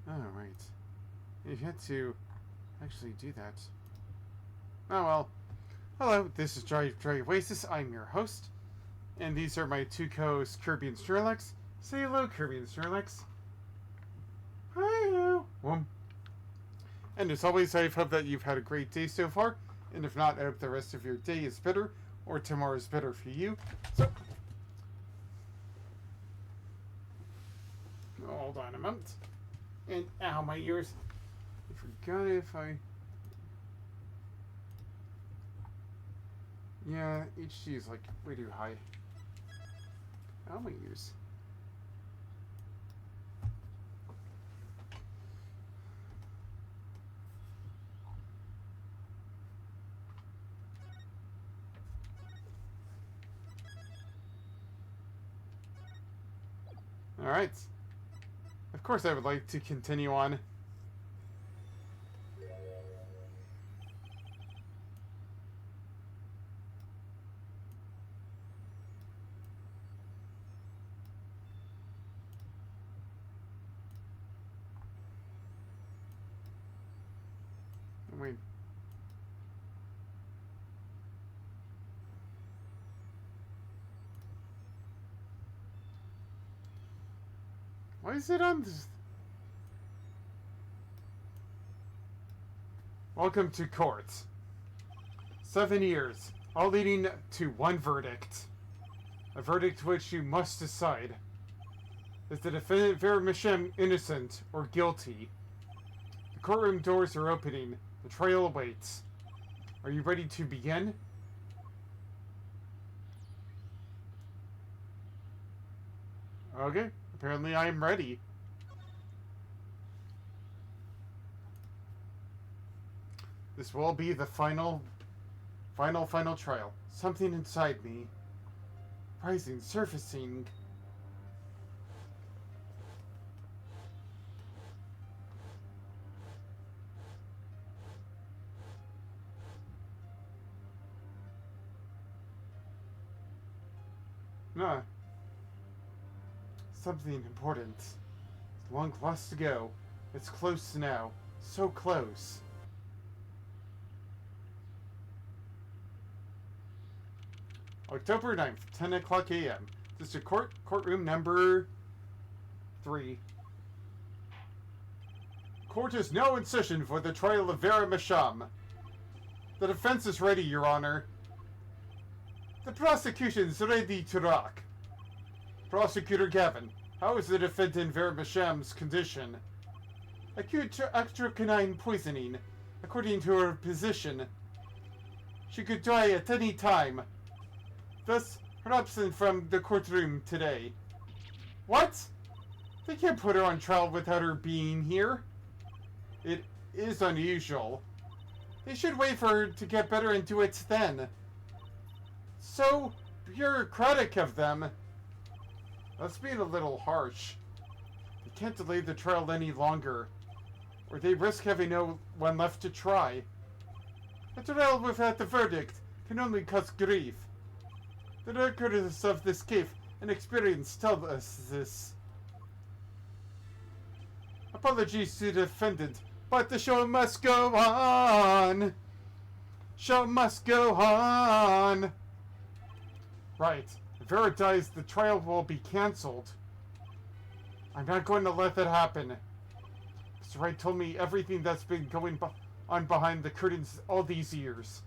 Alright. You had to actually do that. Oh well. Hello, this is Dry Oasis. I'm your host. And these are my two co-hosts, Kirby and Snorlax. Say hello, Kirby and Snorlax. Hi-ho. And as always, I hope that you've had a great day so far. And if not, I hope the rest of your day is better, or tomorrow is better for you. So, hold on a moment. And, ow, my ears. I forgot if I... Yeah, HG is like way too high. Ow, my ears. Alright. Of course I would like to continue on. Wait. Why is it on this? Welcome to court. 7 years, all leading to one verdict. A verdict which you must decide. Is the defendant Vermishem innocent or guilty? The courtroom doors are opening. The trial awaits. Are you ready to begin? Okay, apparently I am ready. This will be the final trial. Something inside me. Rising, surfacing. Nah. Something important. It's long lost to go. It's close now. So close. October 9th, 10 o'clock a.m. District Courtroom number 3. Court is now in session for the trial of Vera Masham. The defense is ready, Your Honor. The prosecution is ready to rock. Prosecutor Gavin, how is the defendant Vera Masham's condition? Acute atrocanine poisoning. According to her position, she could die at any time. Thus, her absence from the courtroom today. What? They can't put her on trial without her being here. It is unusual. They should wait for her to get better and do it then. So bureaucratic of them. That's being a little harsh. They can't delay the trial any longer, or they risk having no one left to try. A trial without the verdict can only cause grief. The records of this case and experience tell us this. Apologies to the defendant, but the show must go on. Show must go on. Right. If Vera dies, the trial will be cancelled. I'm not going to let that happen. Mr. Wright told me everything that's been going on behind the curtains all these years.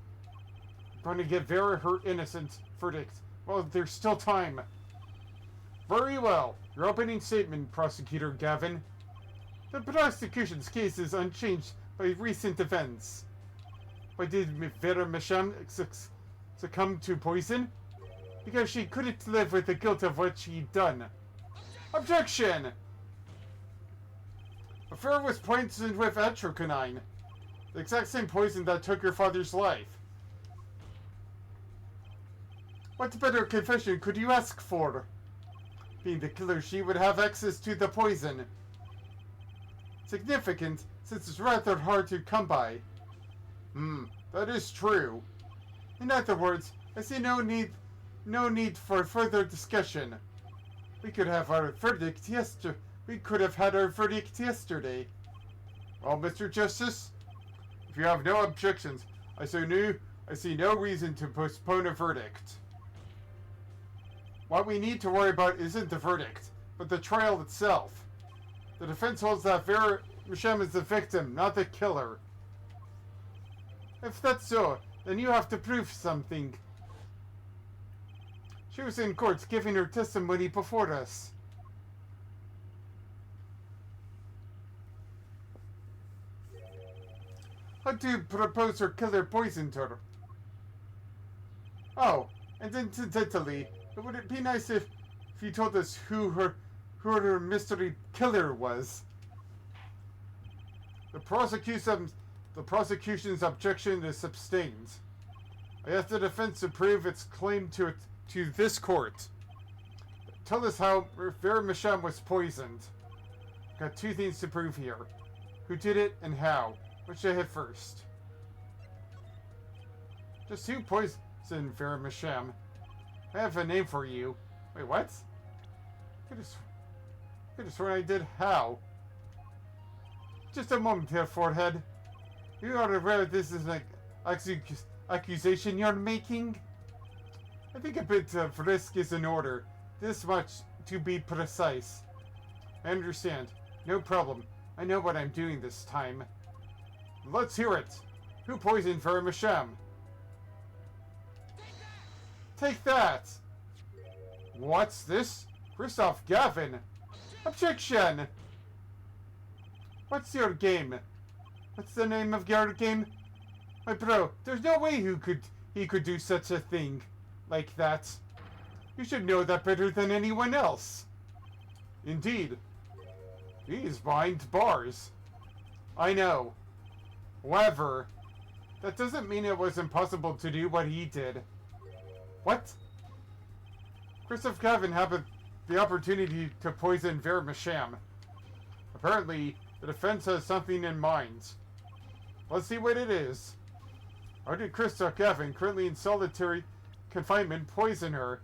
I'm going to give Vera her innocent verdict. Well, there's still time. Very well. Your opening statement, Prosecutor Gavin. The prosecution's case is unchanged by recent events. Why did Vera Masham succumb to poison? Because she couldn't live with the guilt of what she'd done. Objection! Vera was poisoned with atrocanine, the exact same poison that took your father's life. What better confession could you ask for? Being the killer, she would have access to the poison. Significant, since it's rather hard to come by. That is true. In other words, I see no need for further discussion. We could have our verdict yesterday. We could have had our verdict yesterday. Well, Mr. Justice, if you have no objections, I see no reason to postpone a verdict. What we need to worry about isn't the verdict, but the trial itself. The defense holds that Vera Masham is the victim, not the killer. If that's so, then you have to prove something. She was in court giving her testimony before us. How do you propose her killer poisoned her? Oh, and incidentally, would it be nice if you told us who her mystery killer was? The prosecution's objection is sustained. I ask the defense to prove its claim to this court. Tell us how Vera Masham was poisoned. Got two things to prove here. Who did it and how. Which should I hit first? Just who poisoned Vera Masham? I have a name for you. Wait, what? I could have sworn I did how. Just a moment here, forehead. You are aware this is an accusation you're making? I think a bit of risk is in order. This much to be precise. I understand. No problem. I know what I'm doing this time. Let's hear it. Who poisoned Vera Masham? Take that! What's this? Christoph Gavin! Objection! What's your game? What's the name of your game? My bro, there's no way he could do such a thing like that. You should know that better than anyone else. Indeed. He's behind bars. I know. However, that doesn't mean it was impossible to do what he did. What? Christoph Gavin had the opportunity to poison Vera Masham. Apparently, the defense has something in mind. Let's see what it is. How did Christoph Gavin, currently in solitary confinement, poison her?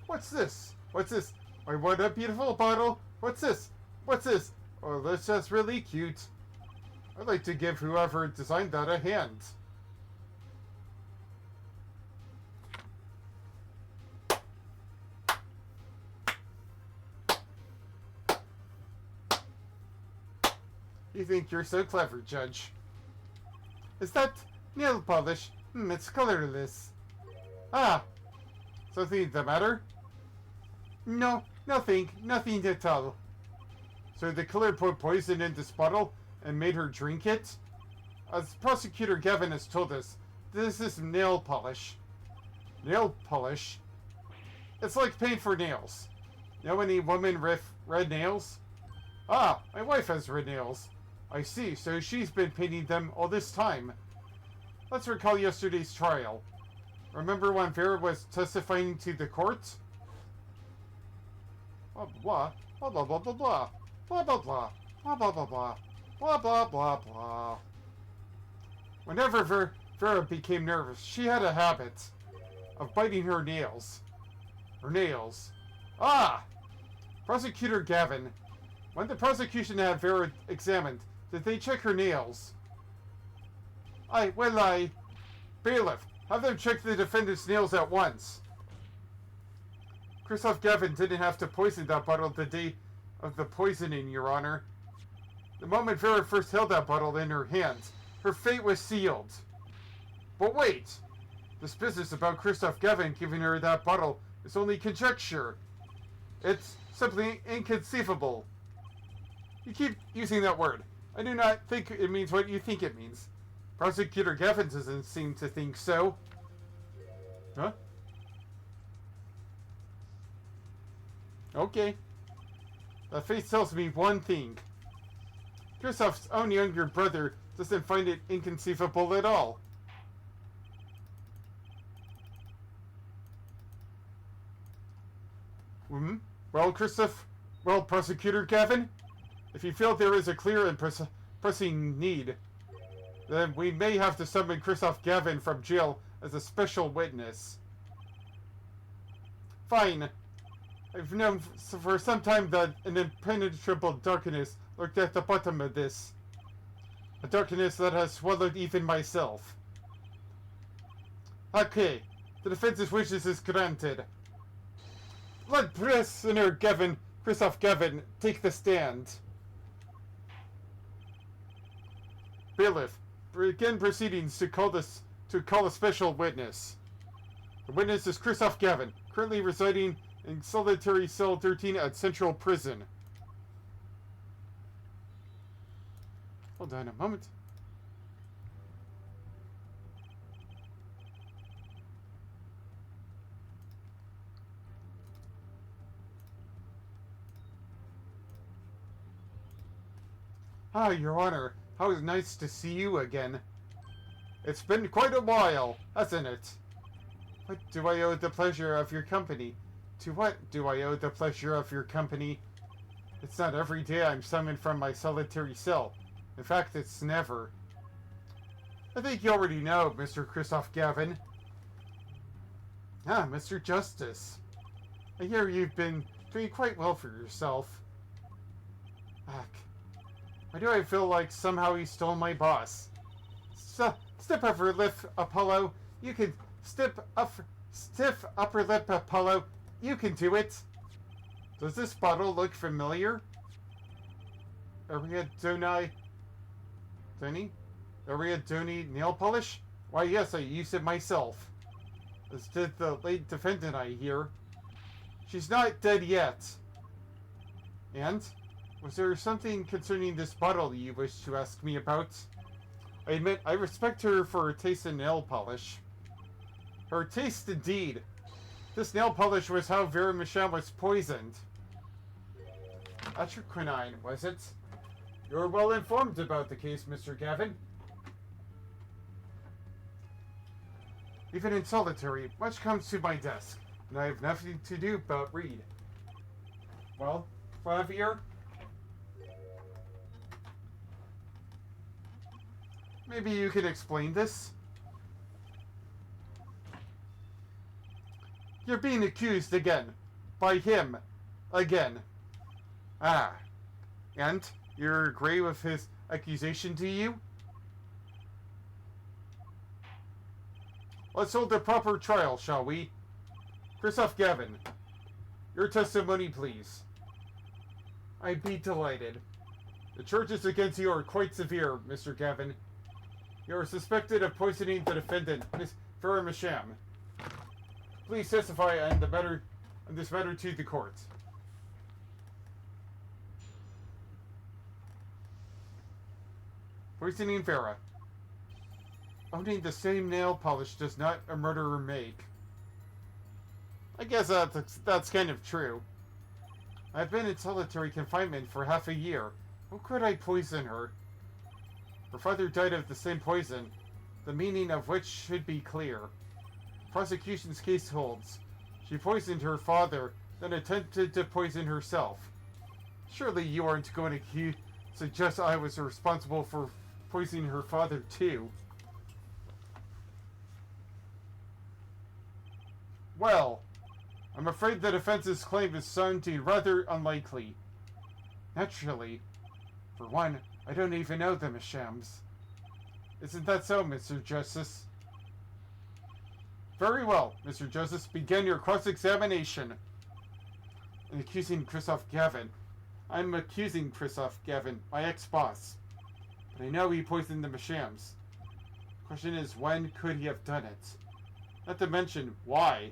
What's this? What's this? Why, what a beautiful bottle! What's this? What's this? Oh, that's just really cute. I'd like to give whoever designed that a hand. You think you're so clever, Judge. Is that nail polish? It's colorless. Ah! Something the matter? No, nothing at all. So the killer put poison in this bottle and made her drink it? As Prosecutor Gavin has told us, this is nail polish. Nail polish? It's like paint for nails. Know any women with red nails? Ah, my wife has red nails. I see, so she's been painting them all this time. Let's recall yesterday's trial. Remember when Vera was testifying to the court? Blah blah blah blah blah blah blah blah blah blah blah blah blah blah blah blah blah blah. Whenever Vera became nervous, she had a habit of biting her nails. Her nails. Ah! Prosecutor Gavin. When the prosecution had Vera examined, did they check her nails? Bailiff, have them check the defendant's nails at once. Christoph Gavin didn't have to poison that bottle the day of the poisoning, Your Honor. The moment Vera first held that bottle in her hands, her fate was sealed. But wait! This business about Christoph Gavin giving her that bottle is only conjecture. It's simply inconceivable. You keep using that word. I do not think it means what you think it means. Prosecutor Gavin doesn't seem to think so. Huh? Okay. That face tells me one thing. Christoph's own younger brother doesn't find it inconceivable at all. Well, Christoph? Well, Prosecutor Gavin? If you feel there is a clear and pressing need, then we may have to summon Christoph Gavin from jail as a special witness. Fine. I've known for some time that an impenetrable darkness lurked at the bottom of this. A darkness that has swallowed even myself. Okay, the defense's wishes is granted. Let prisoner Gavin, Christoph Gavin, take the stand. Bailiff, begin proceedings to call a special witness. The witness is Christoph Gavin, currently residing in solitary cell 13 at Central Prison. Hold on a moment. Ah, Your Honor, how nice to see you again. It's been quite a while, hasn't it? What do I owe the pleasure of your company? To what do I owe the pleasure of your company? It's not every day I'm summoned from my solitary cell. In fact, it's never. I think you already know, Mr. Christoph Gavin. Ah, Mr. Justice. I hear you've been doing quite well for yourself. Ugh. Why do I feel like somehow he stole my boss? Stiff upper lip, Apollo. You can stiff upper lip, Apollo. You can do it. Does this bottle look familiar? Ariadne nail polish? Why, yes, I used it myself. As did the late defendant, I hear. She's not dead yet. And? Was there something concerning this bottle you wish to ask me about? I admit, I respect her for her taste in nail polish. Her taste, indeed. This nail polish was how Vera Michelle was poisoned. Atroquinine, was it? You're well informed about the case, Mr. Gavin. Even in solitary, much comes to my desk, and I have nothing to do but read. Well, Flavier? Maybe you could explain this? You're being accused again. By him. Again. Ah. And? You're agree with his accusation to you? Let's hold the proper trial, shall we? Christoph Gavin. Your testimony, please. I'd be delighted. The charges against you are quite severe, Mr. Gavin. You are suspected of poisoning the defendant, Miss Vera Misham. Please testify on this matter to the court. Poisoning Vera. Owning the same nail polish does not a murderer make. I guess that's kind of true. I've been in solitary confinement for half a year. How could I poison her? Her father died of the same poison, the meaning of which should be clear. Prosecution's case holds. She poisoned her father, then attempted to poison herself. Surely you aren't going to suggest I was responsible for poisoning her father too. Well, I'm afraid the defense's claim is sounding rather unlikely. Naturally. For one, I don't even know the Mishams. Isn't that so, Mr. Justice? Very well, Mr. Justice. Begin your cross-examination. I'm accusing Christoph Gavin, my ex-boss. But I know he poisoned the Mishams. The question is, when could he have done it? Not to mention, why?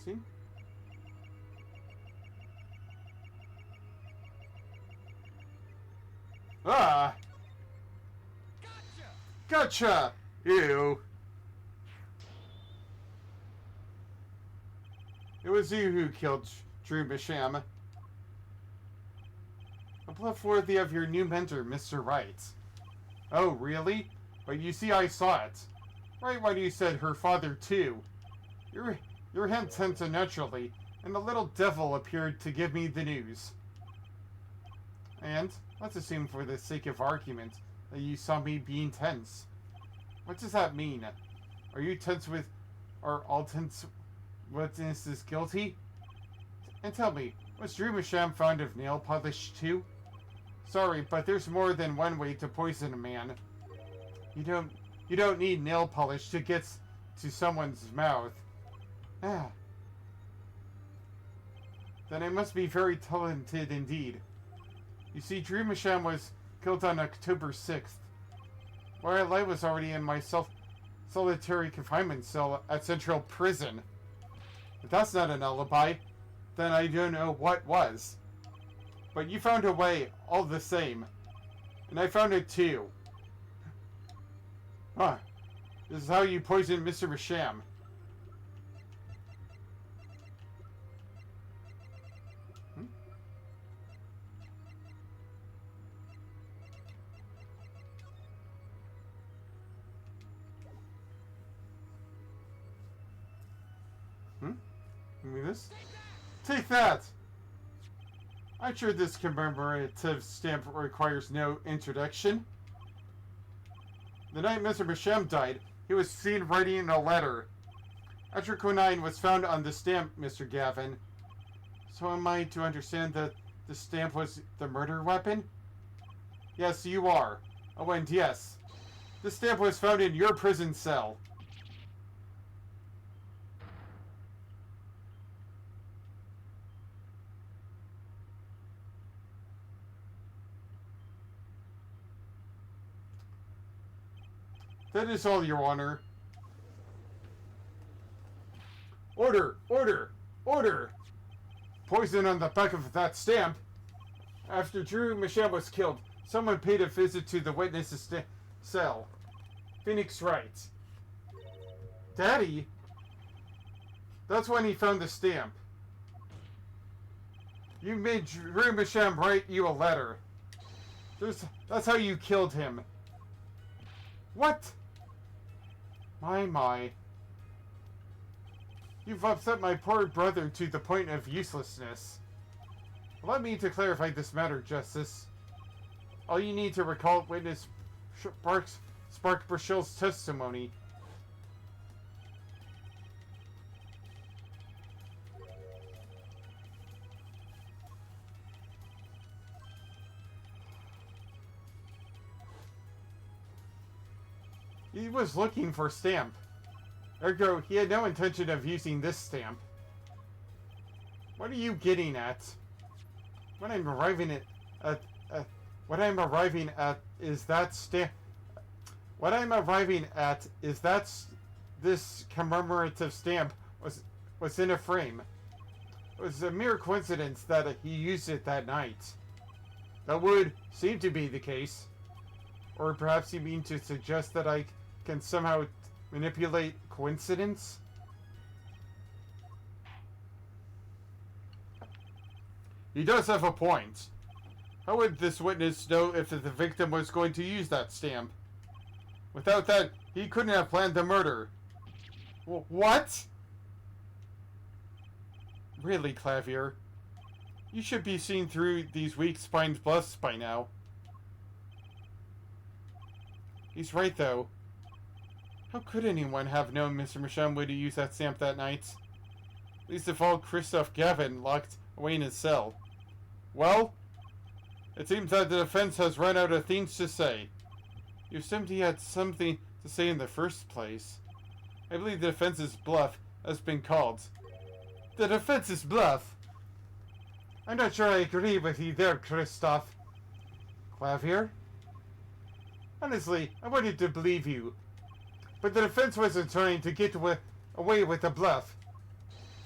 See? Ah! Gotcha! Ew. It was you who killed Drew Masham. A bluff worthy of your new mentor, Mr. Wright. Oh, really? But you see, I saw it. Right when you said her father, too. Your hint sent naturally, and the little devil appeared to give me the news. And, let's assume for the sake of argument, that you saw me being tense. What does that mean? Are you tense with... Are all tense witnesses guilty? And tell me, was Drew Masham fond of nail polish too? Sorry, but there's more than one way to poison a man. You don't need nail polish to get to someone's mouth. Ah. Then I must be very talented indeed. You see, Drew Masham was killed on October 6th, while I was already in my solitary confinement cell at Central Prison. If that's not an alibi, then I don't know what was. But you found a way, all the same. And I found it too. Huh. This is how you poisoned Mr. Masham. Give me this. Take that! I'm sure this commemorative stamp requires no introduction. The night Mr. Masham died, he was seen writing a letter. Atraconine was found on the stamp, Mr. Gavin. So am I to understand that the stamp was the murder weapon? Yes, you are. Oh, and yes. The stamp was found in your prison cell. That is all, Your Honor. Order! Order! Order! Poison on the back of that stamp. After Drew Masham was killed, someone paid a visit to the witness's cell. Phoenix Wright. Daddy? That's when he found the stamp. You made Drew Masham write you a letter. That's how you killed him. What? My. You've upset my poor brother to the point of uselessness. Allow me to clarify this matter, Justice. All you need to recall witness Spark Burchell's testimony. He was looking for stamp. Ergo, he had no intention of using this stamp. What are you getting at? What I'm arriving at is that stamp. What I'm arriving at is that this commemorative stamp was in a frame. It was a mere coincidence that he used it that night. That would seem to be the case. Or perhaps you mean to suggest that I can somehow manipulate coincidence? He does have a point. How would this witness know if the victim was going to use that stamp? Without that, he couldn't have planned the murder. What? Really, Clavier? You should be seeing through these weak-spined bluffs by now. He's right, though. How could anyone have known Mr. Masham would use that stamp that night? Least of all, Christoph Gavin locked away in his cell. Well, it seems that the defense has run out of things to say. You assumed he had something to say in the first place. I believe the defense's bluff has been called. The defense's bluff? I'm not sure I agree with you there, Christoph. Clavier? Honestly, I wanted to believe you. But the defense wasn't trying to get away with a bluff.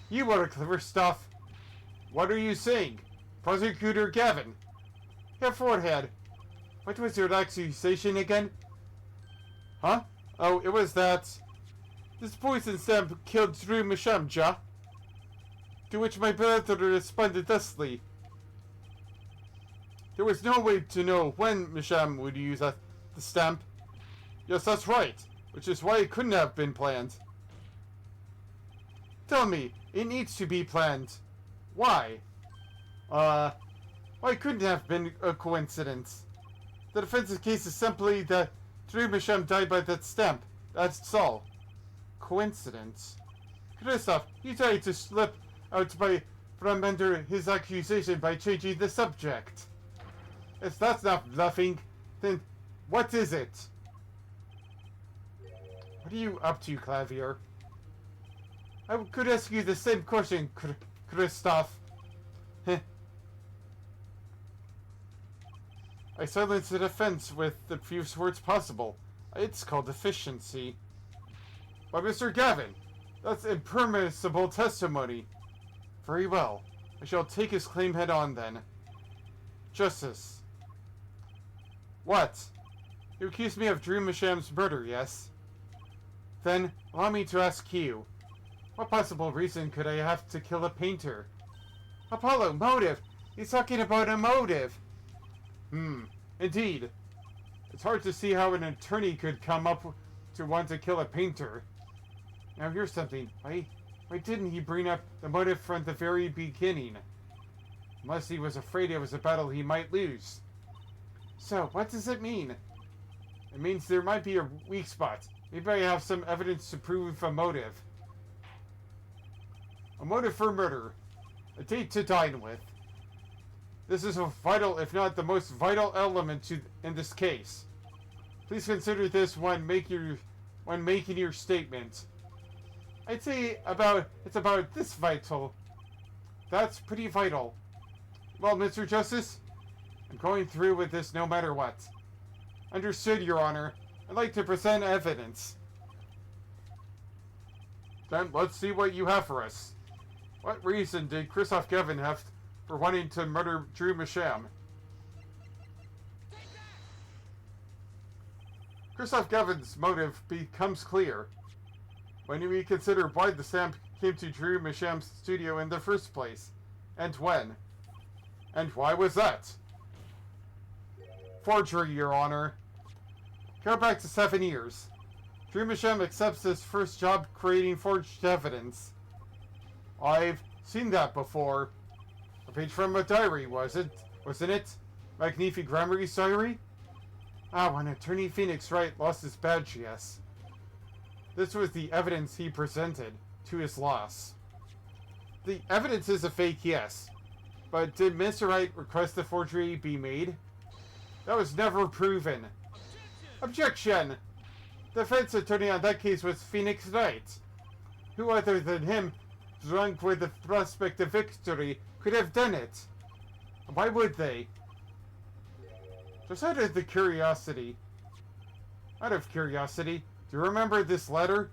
You are clever stuff. What are you saying? Prosecutor Gavin. Your forehead. What was your accusation again? Huh? Oh, it was that this poison stamp killed Drew Masham, Ja. To which my brother responded thusly. There was no way to know when Masham would use the stamp. Yes, that's right. Which is why it couldn't have been planned. Tell me, it needs to be planned. Why? Why couldn't have been a coincidence? The defense's case is simply that Drew Masham died by that stamp. That's all. Coincidence? Christoph, you tried to slip out from under his accusation by changing the subject. If that's not bluffing, then what is it? What are you up to, Clavier? I could ask you the same question, Christoph. I silenced the defense with the fewest words possible. It's called efficiency. But Mr. Gavin, that's impermissible testimony. Very well. I shall take his claim head on then. Justice. What? You accuse me of Drew Masham's murder, yes? Then, allow me to ask you. What possible reason could I have to kill a painter? Apollo, motive! He's talking about a motive! Indeed. It's hard to see how an attorney could come up to want to kill a painter. Now here's something. Why didn't he bring up the motive from the very beginning? Unless he was afraid it was a battle he might lose. So, what does it mean? It means there might be a weak spot. Maybe I have some evidence to prove a motive. A motive for murder. A date to dine with. This is a vital, if not the most vital element in this case. Please consider this when making your statement. I'd say it's about this vital. That's pretty vital. Well, Mr. Justice, I'm going through with this no matter what. Understood, Your Honor. I'd like to present evidence. Then let's see what you have for us. What reason did Christoph Gavin have for wanting to murder Drew Masham? Christoph Gavin's motive becomes clear when we consider why the stamp came to Drew Masham's studio in the first place, and when. And why was that? Forgery, Your Honor. Go back to 7 years. Drew Masham accepts his first job creating forged evidence. I've seen that before. A page from a diary, wasn't it? Magnifique Grammary's diary? Ah, when Attorney Phoenix Wright lost his badge, yes. This was the evidence he presented, to his loss. The evidence is a fake, yes. But did Mr. Wright request the forgery be made? That was never proven. Objection! The defense attorney on that case was Phoenix Wright. Who other than him, drunk with the prospect of victory, could have done it? Why would they? Just out of curiosity. Do you remember this letter?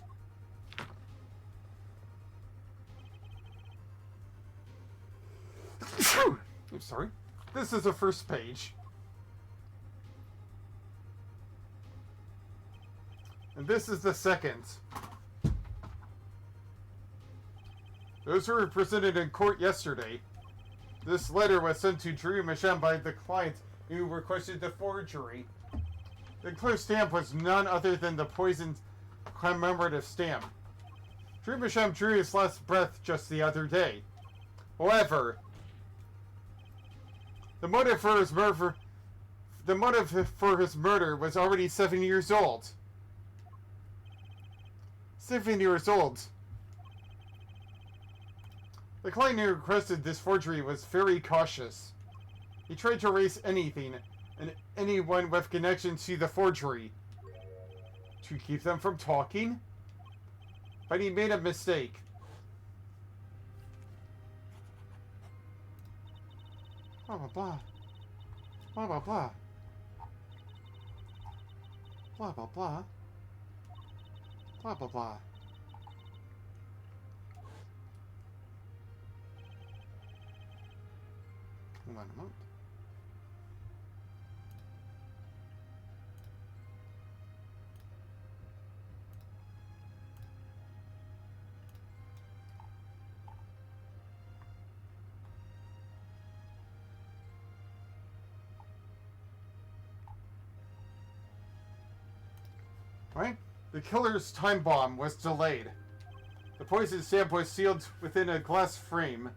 I'm sorry. This is the first page. And this is the second. Those were presented in court yesterday. This letter was sent to Drew Masham by the client who requested the forgery. The enclosed stamp was none other than the poisoned commemorative stamp. Drew Masham drew his last breath just the other day. However, the motive for his murder was already 7 years old. 7 years old. The client who requested this forgery was very cautious. He tried to erase anything and anyone with connection to the forgery to keep them from talking, but he made a mistake. Blah blah blah. Blah blah blah. Blah blah blah. Blah blah blah. Hold on a moment. Right? The killer's time bomb was delayed. The poison stamp was sealed within a glass frame,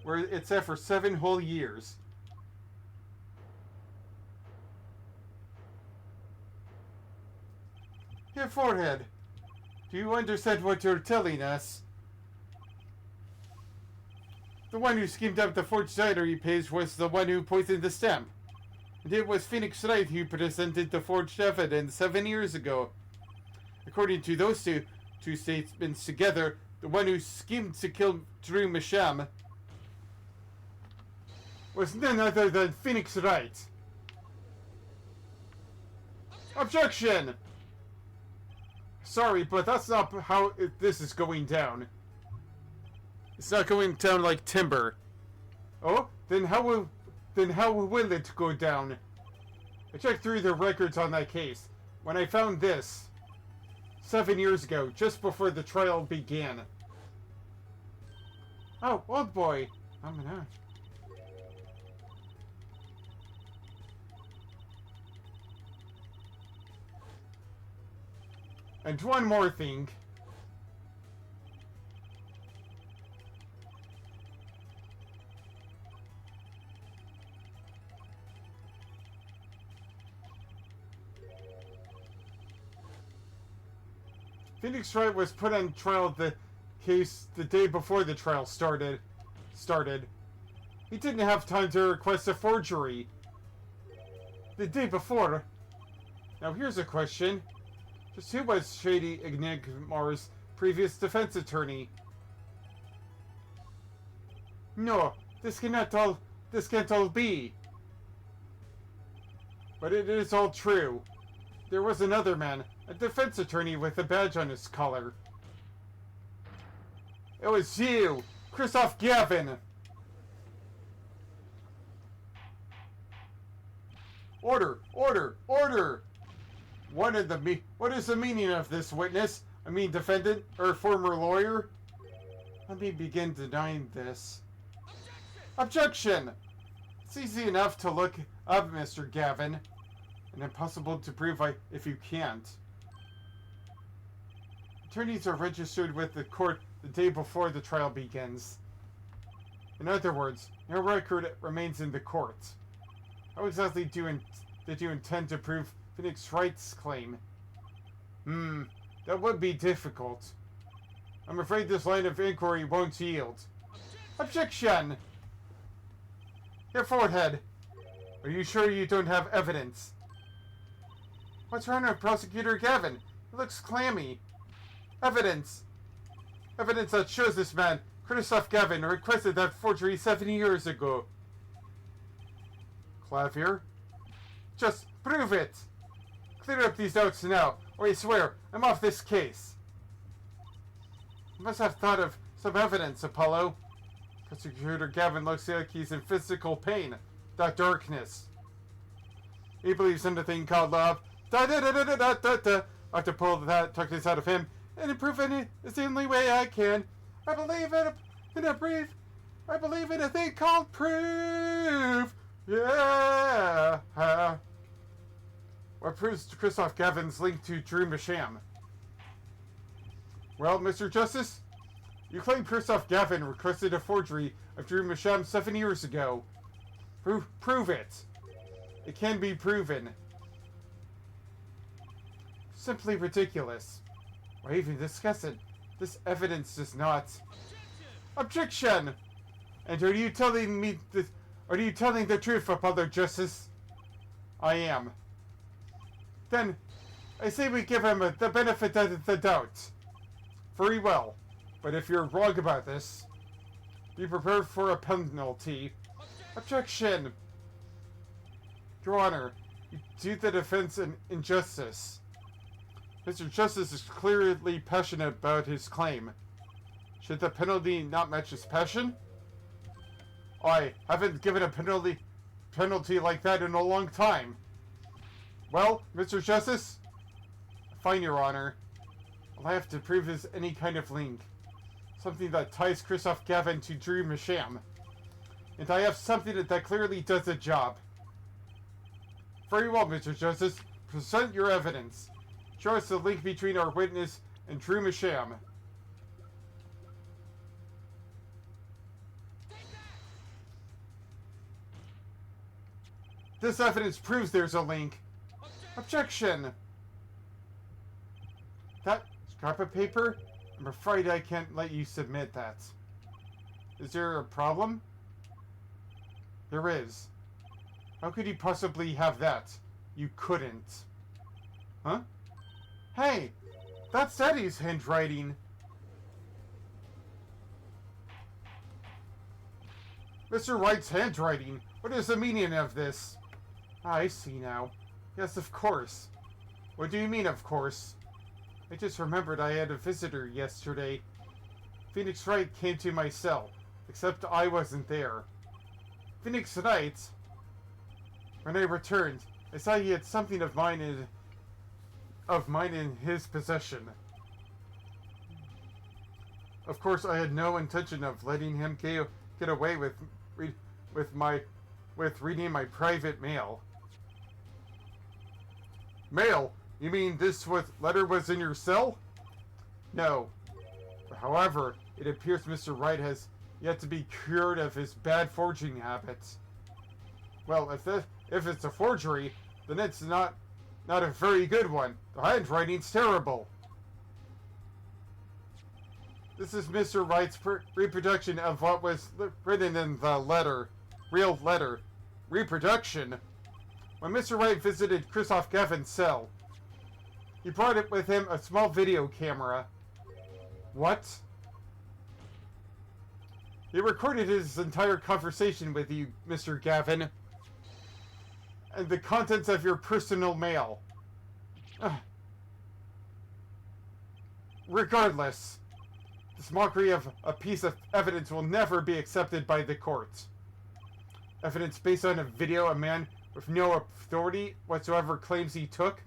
where it sat for 7 whole years. Your forehead. Do you understand what you're telling us? The one who schemed up the forged diary page was the one who poisoned the stamp. And it was Phoenix Wright who presented the forged evidence 7 years ago. According to those two statements together, the one who schemed to kill Drew Masham was none other than Phoenix Wright. Objection! Sorry, but that's not how this is going down. It's not going down like timber. Oh? Then how will it go down? I checked through the records on that case. When I found this 7 years ago, just before the trial began. Oh, old boy. I'm gonna. And one more thing. Phoenix Wright was put on trial the case the day before the trial started. He didn't have time to request a forgery. The day before. Now here's a question. Just who was Shady Enigmar's previous defense attorney? No, this can't all be. But it is all true. There was another man, a defense attorney with a badge on his collar. It was you, Christoph Gavin. Order, order, order! What is the meaning of this, witness? I mean, defendant, or former lawyer? Let me begin denying this. Objection! It's easy enough to look up, Mr. Gavin, and impossible to prove if you can't. Attorneys are registered with the court the day before the trial begins. In other words, no record remains in the court. How exactly did you intend to prove Phoenix Wright's claim? That would be difficult. I'm afraid this line of inquiry won't yield. Objection! Your forehead. Are you sure you don't have evidence? What's wrong with Prosecutor Gavin? He looks clammy. Evidence. Evidence that shows this man, Christoph Gavin, requested that forgery 7 years ago. Clavier? Just prove it! Clear up these doubts now, or I swear, I'm off this case. You must have thought of some evidence, Apollo. Prosecutor Gavin looks like he's in physical pain. That darkness. He believes in the thing called love. Da-da-da-da-da-da-da. I have to pull that darkness out of him and improve it is the only way I can. I believe I believe in a thing called proof. Yeah. What proves Christoph Gavin's link to Drew Masham? Well, Mr. Justice, you claim Christoph Gavin requested a forgery of Drew Masham 7 years ago. Prove it. It can be proven. Simply ridiculous. Why even discuss it? This evidence does not. Objection! And are you telling me this? Are you telling the truth, Apollo Justice? I am. Then, I say we give him the benefit of the doubt. Very well. But if you're wrong about this, be prepared for a penalty. Objection! Your Honor, you do the defense an injustice. Mr. Justice is clearly passionate about his claim. Should the penalty not match his passion? I haven't given a penalty like that in a long time. Well, Mr. Justice? Fine, Your Honor. All I have to prove is any kind of link. Something that ties Christoph Gavin to Drew Masham. And I have something that clearly does the job. Very well, Mr. Justice. Present your evidence. Show us the link between our witness and Drew Masham. This evidence proves there's a link. Objection! That scrap of paper? I'm afraid I can't let you submit that. Is there a problem? There is. How could you possibly have that? You couldn't. Huh? Hey! That's Eddie's handwriting! Mr. Wright's handwriting? What is the meaning of this? I see now. Yes, of course. What do you mean, of course? I just remembered I had a visitor yesterday. Phoenix Wright came to my cell, except I wasn't there. Phoenix Wright? When I returned, I saw he had something of mine in his possession. Of course, I had no intention of letting him get away with reading my private mail. Mail? You mean this letter was in your cell? No. However, it appears Mr. Wright has yet to be cured of his bad forging habits. Well, if it's a forgery, then it's not a very good one. The handwriting's terrible. This is Mr. Wright's reproduction of what was written in the letter. Real letter. Reproduction? When Mr. Wright visited Christoph Gavin's cell, he brought it with him a small video camera. What? He recorded his entire conversation with you, Mr. Gavin. And the contents of your personal mail. Regardless, this mockery of a piece of evidence will never be accepted by the court. Evidence based on a video a man with no authority whatsoever claims he took.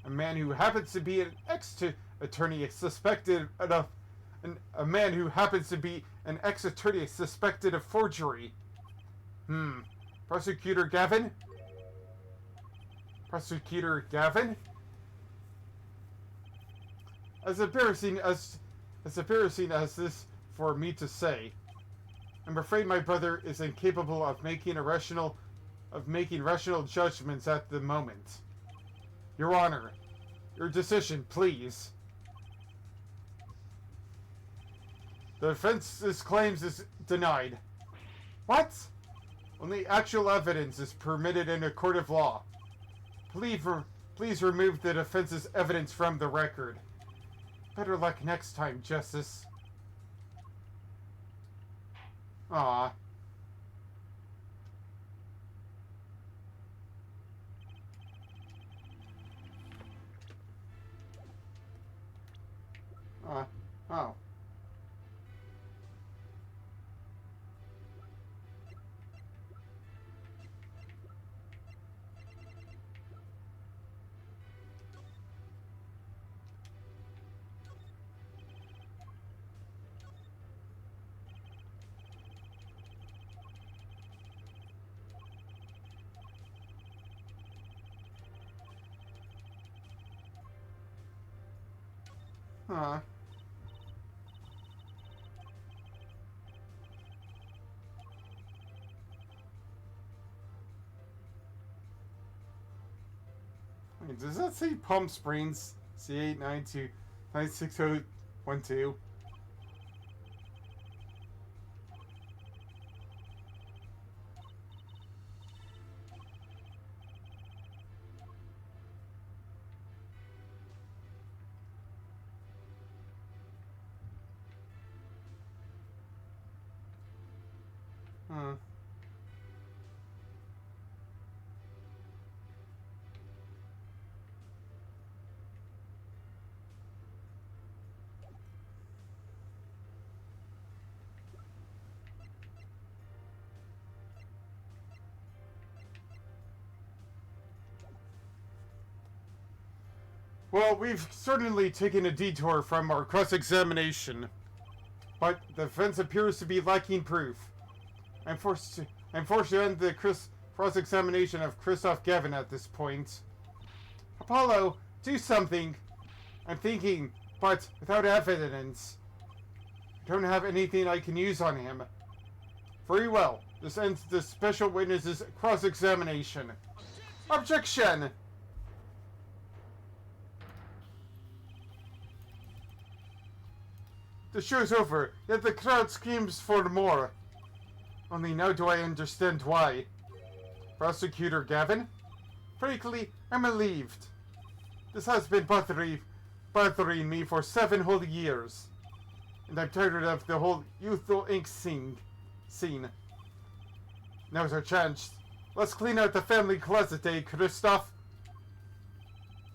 A man who happens to be an ex-attorney suspected of a man who happens to be an ex-attorney suspected of forgery. Prosecutor Gavin? Prosecutor Gavin? As embarrassing as this for me to say, I'm afraid my brother is incapable of making rational judgments at the moment. Your Honor, your decision, please. The defense's claims is denied. What? Only actual evidence is permitted in a court of law. Please remove the defense's evidence from the record. Better luck next time, Justice. Ah. Oh. Huh. Wait, does that say Palm Springs? C892-96012? Huh. Well, we've certainly taken a detour from our cross-examination, but the defense appears to be lacking proof. I'm forced to end the cross-examination of Christoph Gavin at this point. Apollo, do something. I'm thinking, but without evidence. I don't have anything I can use on him. Very well. This ends the special witness's cross-examination. Objection! The show's over, yet the crowd screams for more. Only now do I understand why. Prosecutor Gavin? Frankly, I'm relieved. This has been bothering me for 7 whole years. And I'm tired of the whole Youthful Inc. scene. Now's our chance. Let's clean out the family closet, Christoph?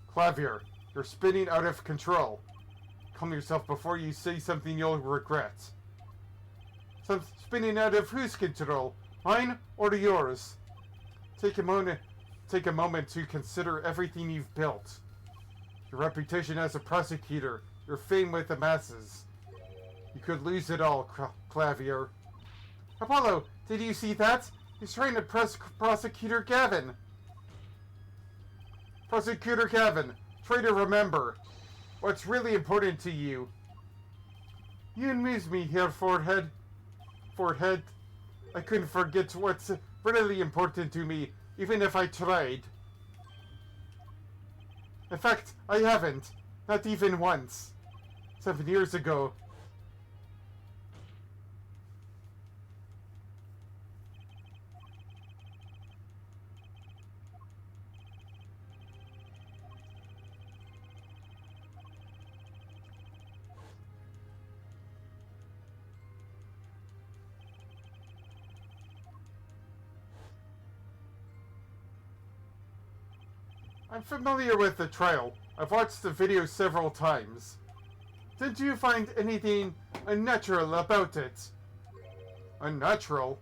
Clavier, you're spinning out of control. Calm yourself before you say something you'll regret. Spinning out of whose control? Mine or yours? Take a moment to consider everything you've built. Your reputation as a prosecutor, your fame with the masses. You could lose it all, Clavier. Apollo, did you see that? He's trying to press Prosecutor Gavin. Prosecutor Gavin, try to remember what's really important to you. You amuse me here, Forehead. I couldn't forget what's really important to me, even if I tried. In fact, I haven't. Not even once. 7 years ago. I'm familiar with the trial. I've watched the video several times. Did you find anything unnatural about it? Unnatural?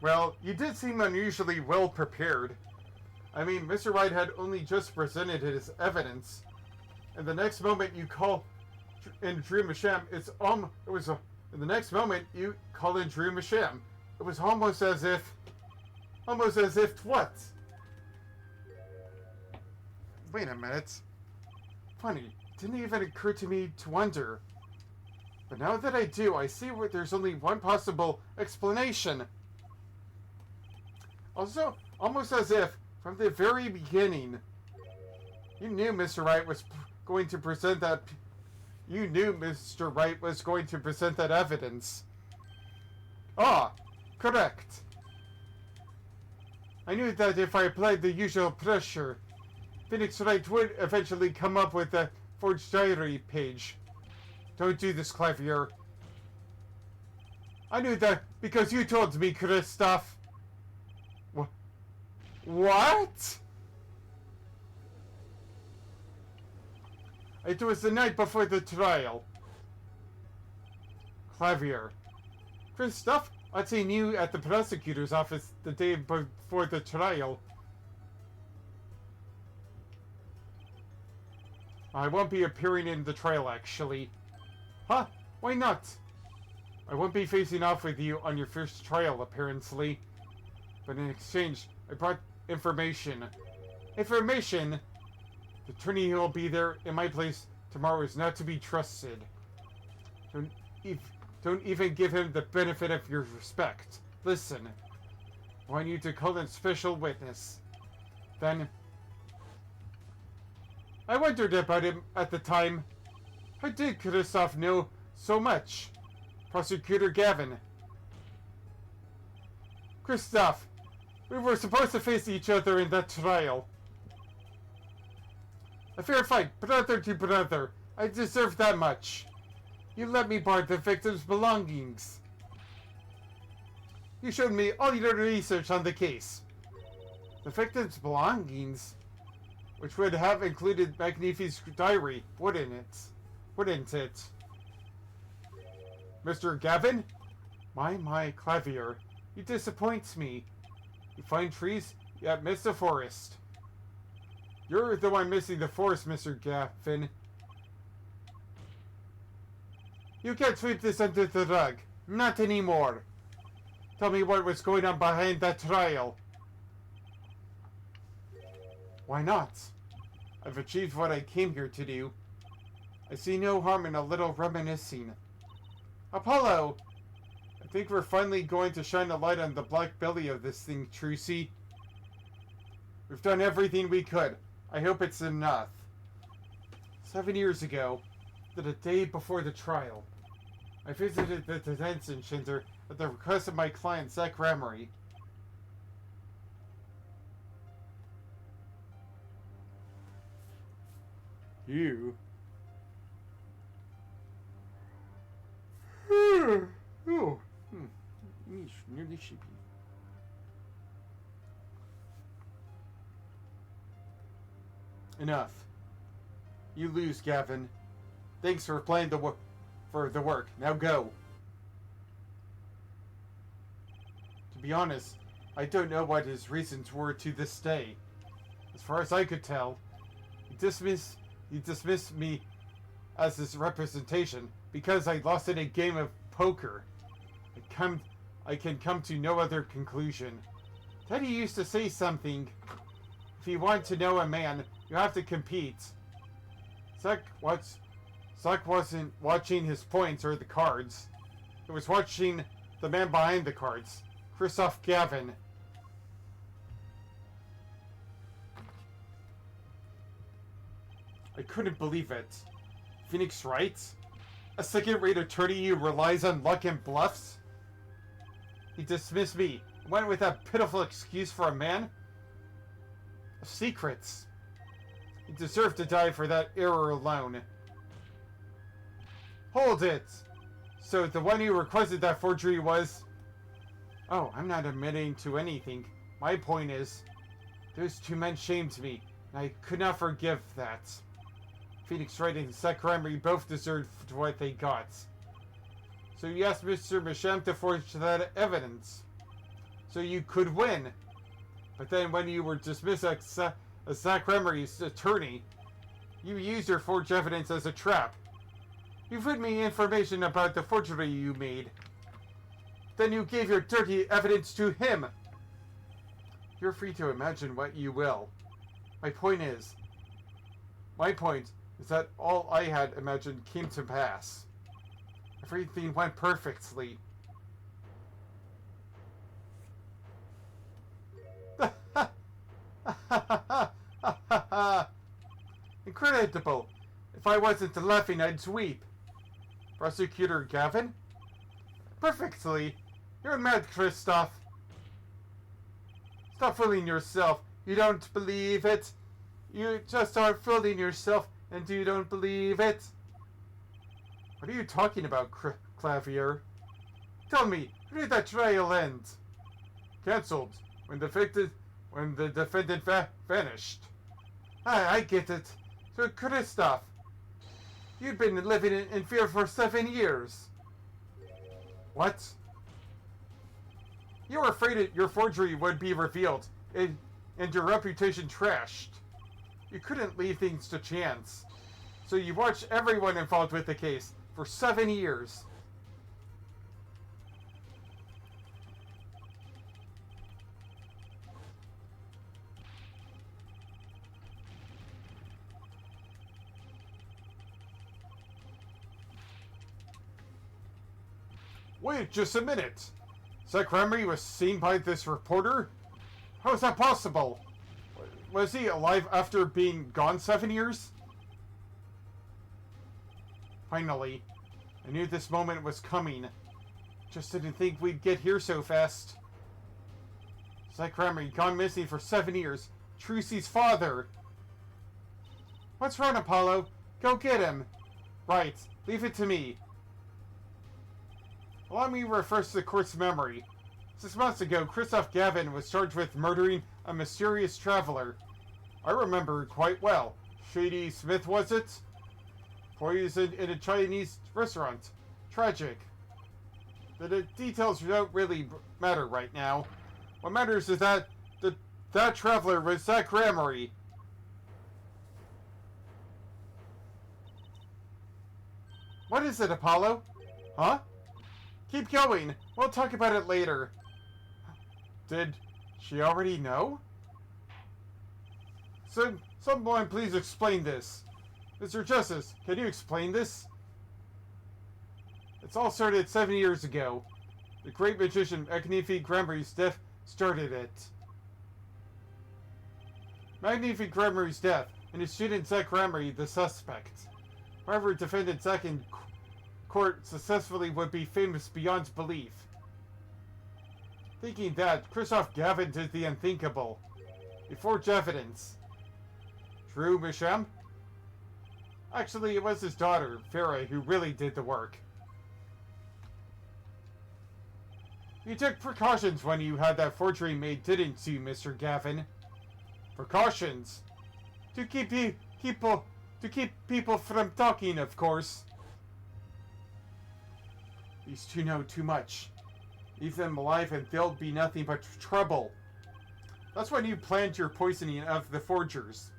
Well, you did seem unusually well prepared. I mean, Mr. Wright had only just presented his evidence, and the next moment you call in Drew Masham, in the next moment you call in Drew Masham. It was almost as if what? Wait a minute. Funny, it didn't even occur to me to wonder. But now that I do, I see where there's only one possible explanation. Also, almost as if, from the very beginning, you knew Mr. Wright was going to present that... You knew Mr. Wright was going to present that evidence. Ah, correct. I knew that if I applied the usual pressure, Phoenix Wright would eventually come up with a forged diary page. Don't do this, Clavier. I knew that because you told me, Christoph. What? It was the night before the trial. Clavier. Christoph, I'd seen you at the prosecutor's office the day before the trial. I won't be appearing in the trial, actually. Huh? Why not? I won't be facing off with you on your first trial, apparently. But in exchange, I brought information. Information? The attorney who will be there in my place tomorrow is not to be trusted. Don't even give him the benefit of your respect. Listen. I want you to call in special witness. Then... I wondered about him at the time. How did Christoph know so much? Prosecutor Gavin. Christoph, we were supposed to face each other in that trial. A fair fight, brother to brother. I deserve that much. You let me borrow the victim's belongings. You showed me all your research on the case. The victim's belongings? Which would have included Magnifi's diary, wouldn't it? Mr. Gavin? My, Clavier. You disappoint me. You find trees, yet miss the forest. You're the one missing the force, Mr. Gaffin. You can't sweep this under the rug. Not anymore. Tell me what was going on behind that trial. Why not? I've achieved what I came here to do. I see no harm in a little reminiscing. Apollo! I think we're finally going to shine a light on the black belly of this thing, Trucy. We've done everything we could. I hope it's enough. 7 years ago, the day before the trial, I visited the detention center at the request of my client, Zach Ramery. You? Oh. Nearly sheepy. Enough. You lose, Gavin. Thanks for playing the work. Now go. To be honest, I don't know what his reasons were to this day. As far as I could tell, he dismissed me as his representation because I lost in a game of poker. I can come to no other conclusion. Teddy used to say something. If you want to know a man, you have to compete. Zach wasn't watching his points or the cards. He was watching the man behind the cards, Christoph Gavin. I couldn't believe it. Phoenix Wright? A second-rate attorney who relies on luck and bluffs? He dismissed me and went with that pitiful excuse for a man of secrets. He deserved to die for that error alone. Hold it! So the one who requested that forgery was... Oh, I'm not admitting to anything. My point is, those two men shamed me, and I could not forgive that. Phoenix Wright and Zach Ramery both deserved what they got. So you asked Mr. Masham to forge that evidence, so you could win. But then when you were dismissed as Zach Ramery's attorney, you used your forged evidence as a trap. You fed me information about the forgery you made. Then you gave your dirty evidence to him. You're free to imagine what you will. My point is that all I had imagined came to pass. Everything went perfectly. Incredible! If I wasn't laughing, I'd weep. Prosecutor Gavin? Perfectly. You're mad, Christoph. Stop fooling yourself. You don't believe it. You just are fooling yourself and you don't believe it. What are you talking about, Clavier? Tell me, how did that trial end? Cancelled when the defendant vanished. I get it. So, Christoph, you've been living in fear for 7 years. What? You were afraid that your forgery would be revealed and your reputation trashed. You couldn't leave things to chance. So you watched everyone involved with the case for 7 years. Wait just a minute. Zach Ramery was seen by this reporter? How is that possible? Was he alive after being gone 7 years? Finally, I knew this moment was coming. Just didn't think we'd get here so fast. Zach Ramery gone missing for 7 years. Trucy's father. What's wrong, Apollo? Go get him. Right, leave it to me. Allow me to refresh the court's memory. 6 months ago, Christoph Gavin was charged with murdering a mysterious traveler. I remember quite well. Shady Smith, was it? Poisoned in a Chinese restaurant. Tragic. The details don't really matter right now. What matters is that that traveler was Zach Ramery. What is it, Apollo? Huh? Keep going. We'll talk about it later. Did she already know? Someone please explain this. Mr. Justice, can you explain this? It's all started 7 years ago. The great magician Magnifique Gremory's death started it. Magnifique Gremory's death, and his student Zach Gremory the suspect. However, defendant Zach in court successfully would be famous beyond belief. Thinking that, Christoph Gavin did the unthinkable. He forged evidence. True, Misham? Actually, it was his daughter, Farah, who really did the work. You took precautions when you had that forgery made, didn't you, Mr. Gavin? Precautions? To keep people from talking, of course. These two know too much. Leave them alive and they'll be nothing but trouble. That's when you planned your poisoning of the forgers.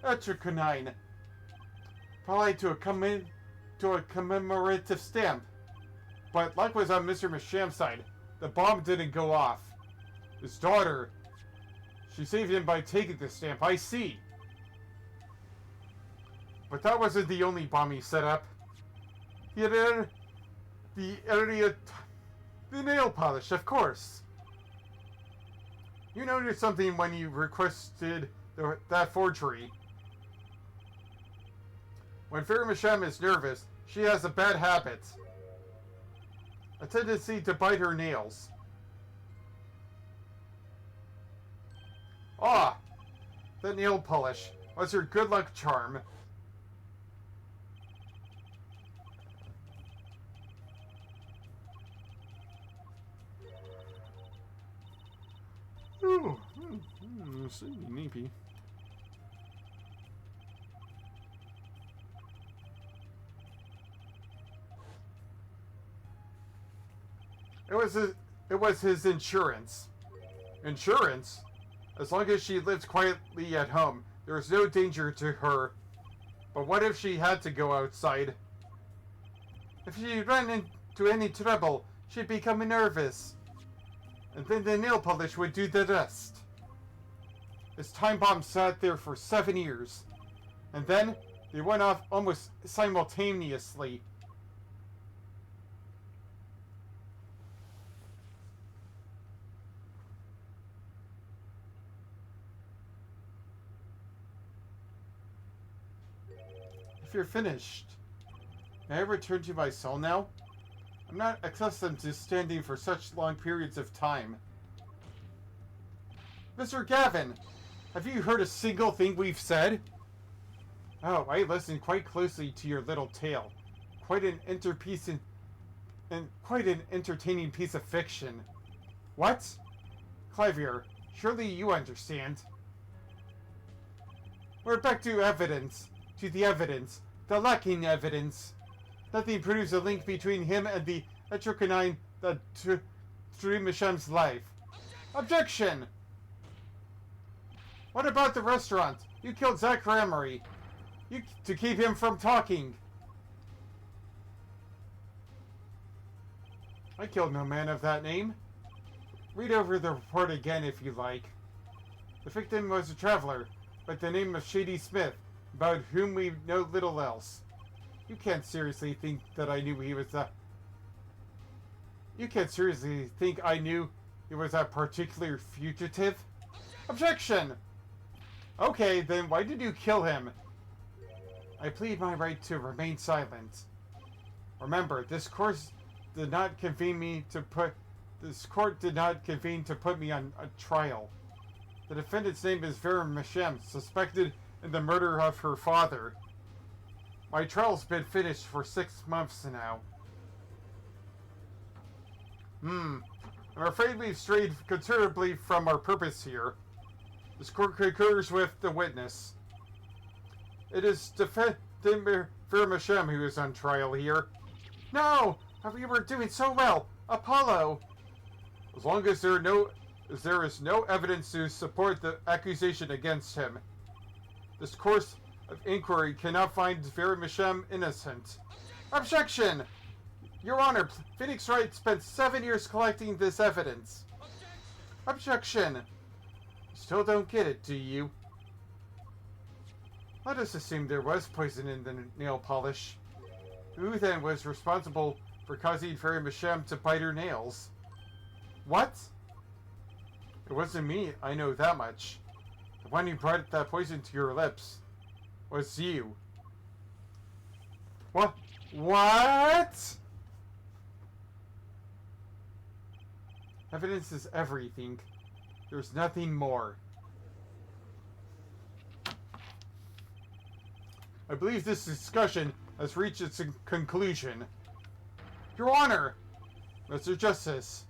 Etriconine. Probably to a commemorative stamp. But luck was on Mr. Misham's side. The bomb didn't go off. His daughter, she saved him by taking the stamp. I see. But that wasn't the only bomb he set up. He had the nail polish, of course. You noticed something when you requested that forgery. When Farah Misham is nervous, she has a bad habit. A tendency to bite her nails. Ah! That nail polish was her good luck charm. Oh, sleepy. It was his insurance. Insurance? As long as she lives quietly at home, there is no danger to her. But what if she had to go outside? If she ran into any trouble, she'd become nervous. And then the nail polish would do the rest. This time bomb sat there for 7 years. And then, they went off almost simultaneously. If you're finished, may I return to my cell now? I'm not accustomed to standing for such long periods of time. Mr. Gavin, have you heard a single thing we've said? Oh, I listened quite closely to your little tale. Quite an quite an entertaining piece of fiction. What? Clivier, surely you understand. We're back to evidence. To the evidence. The lacking evidence. Nothing proves a link between him and the Etriconine that threw Misham's life. Objection! What about the restaurant? You killed Zach Gremory. To keep him from talking. I killed no man of that name. Read over the report again if you like. The victim was a traveler, by the name of Shady Smith, about whom we know little else. You can't seriously think that I knew he was a... You can't seriously think I knew he was a particular fugitive? Objection! Okay, then why did you kill him? I plead my right to remain silent. Remember, this court did not convene to put me on a trial. The defendant's name is Farah Misham, suspected in the murder of her father. My trial's been finished for 6 months now. I'm afraid we've strayed considerably from our purpose here. This court concurs with the witness. It is defendant Farah Misham who is on trial here. No! We were doing so well! Apollo! As long as there is no evidence to support the accusation against him, this course of inquiry cannot find Farah Misham innocent. Objection! Your Honor, Phoenix Wright spent 7 years collecting this evidence. Objection! You still don't get it, do you? Let us assume there was poison in the nail polish. Who then was responsible for causing Vermisham to bite her nails? What? It wasn't me, I know that much. The one who brought that poison to your lips was you. What? What? Evidence is everything. There's nothing more. I believe this discussion has reached its conclusion. Your Honor, Mr. Justice,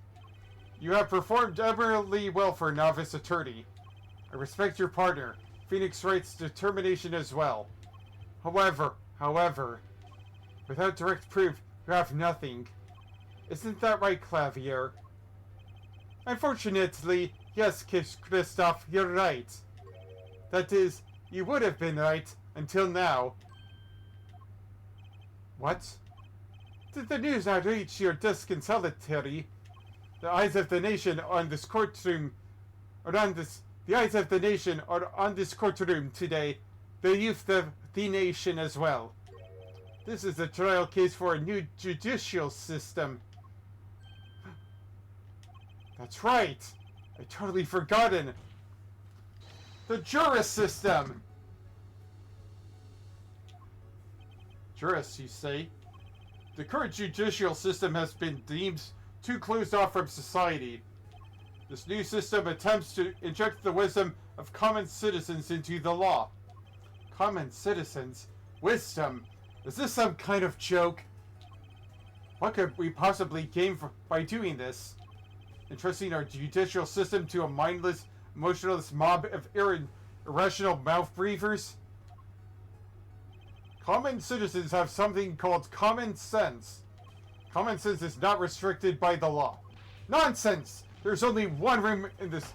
you have performed admirably well for a novice attorney. I respect your partner, Phoenix Wright's determination as well. However, without direct proof, you have nothing. Isn't that right, Clavier? Unfortunately, yes, Christoph, you're right. That is, you would have been right until now. What? Did the news not reach your desk in solitary? The eyes of the nation on this courtroom the eyes of the nation are on this courtroom today. The youth of the nation as well. This is a trial case for a new judicial system. That's right. I totally forgotten. The Juris system. Juris, you say? The current judicial system has been deemed too closed off from society. This new system attempts to inject the wisdom of common citizens into the law. Common citizens? Wisdom? Is this some kind of joke? What could we possibly gain by doing this? Entrusting our judicial system to a mindless, emotionless mob of irrational mouth breathers? Common citizens have something called common sense. Common sense is not restricted by the law. Nonsense! There's only one room in this...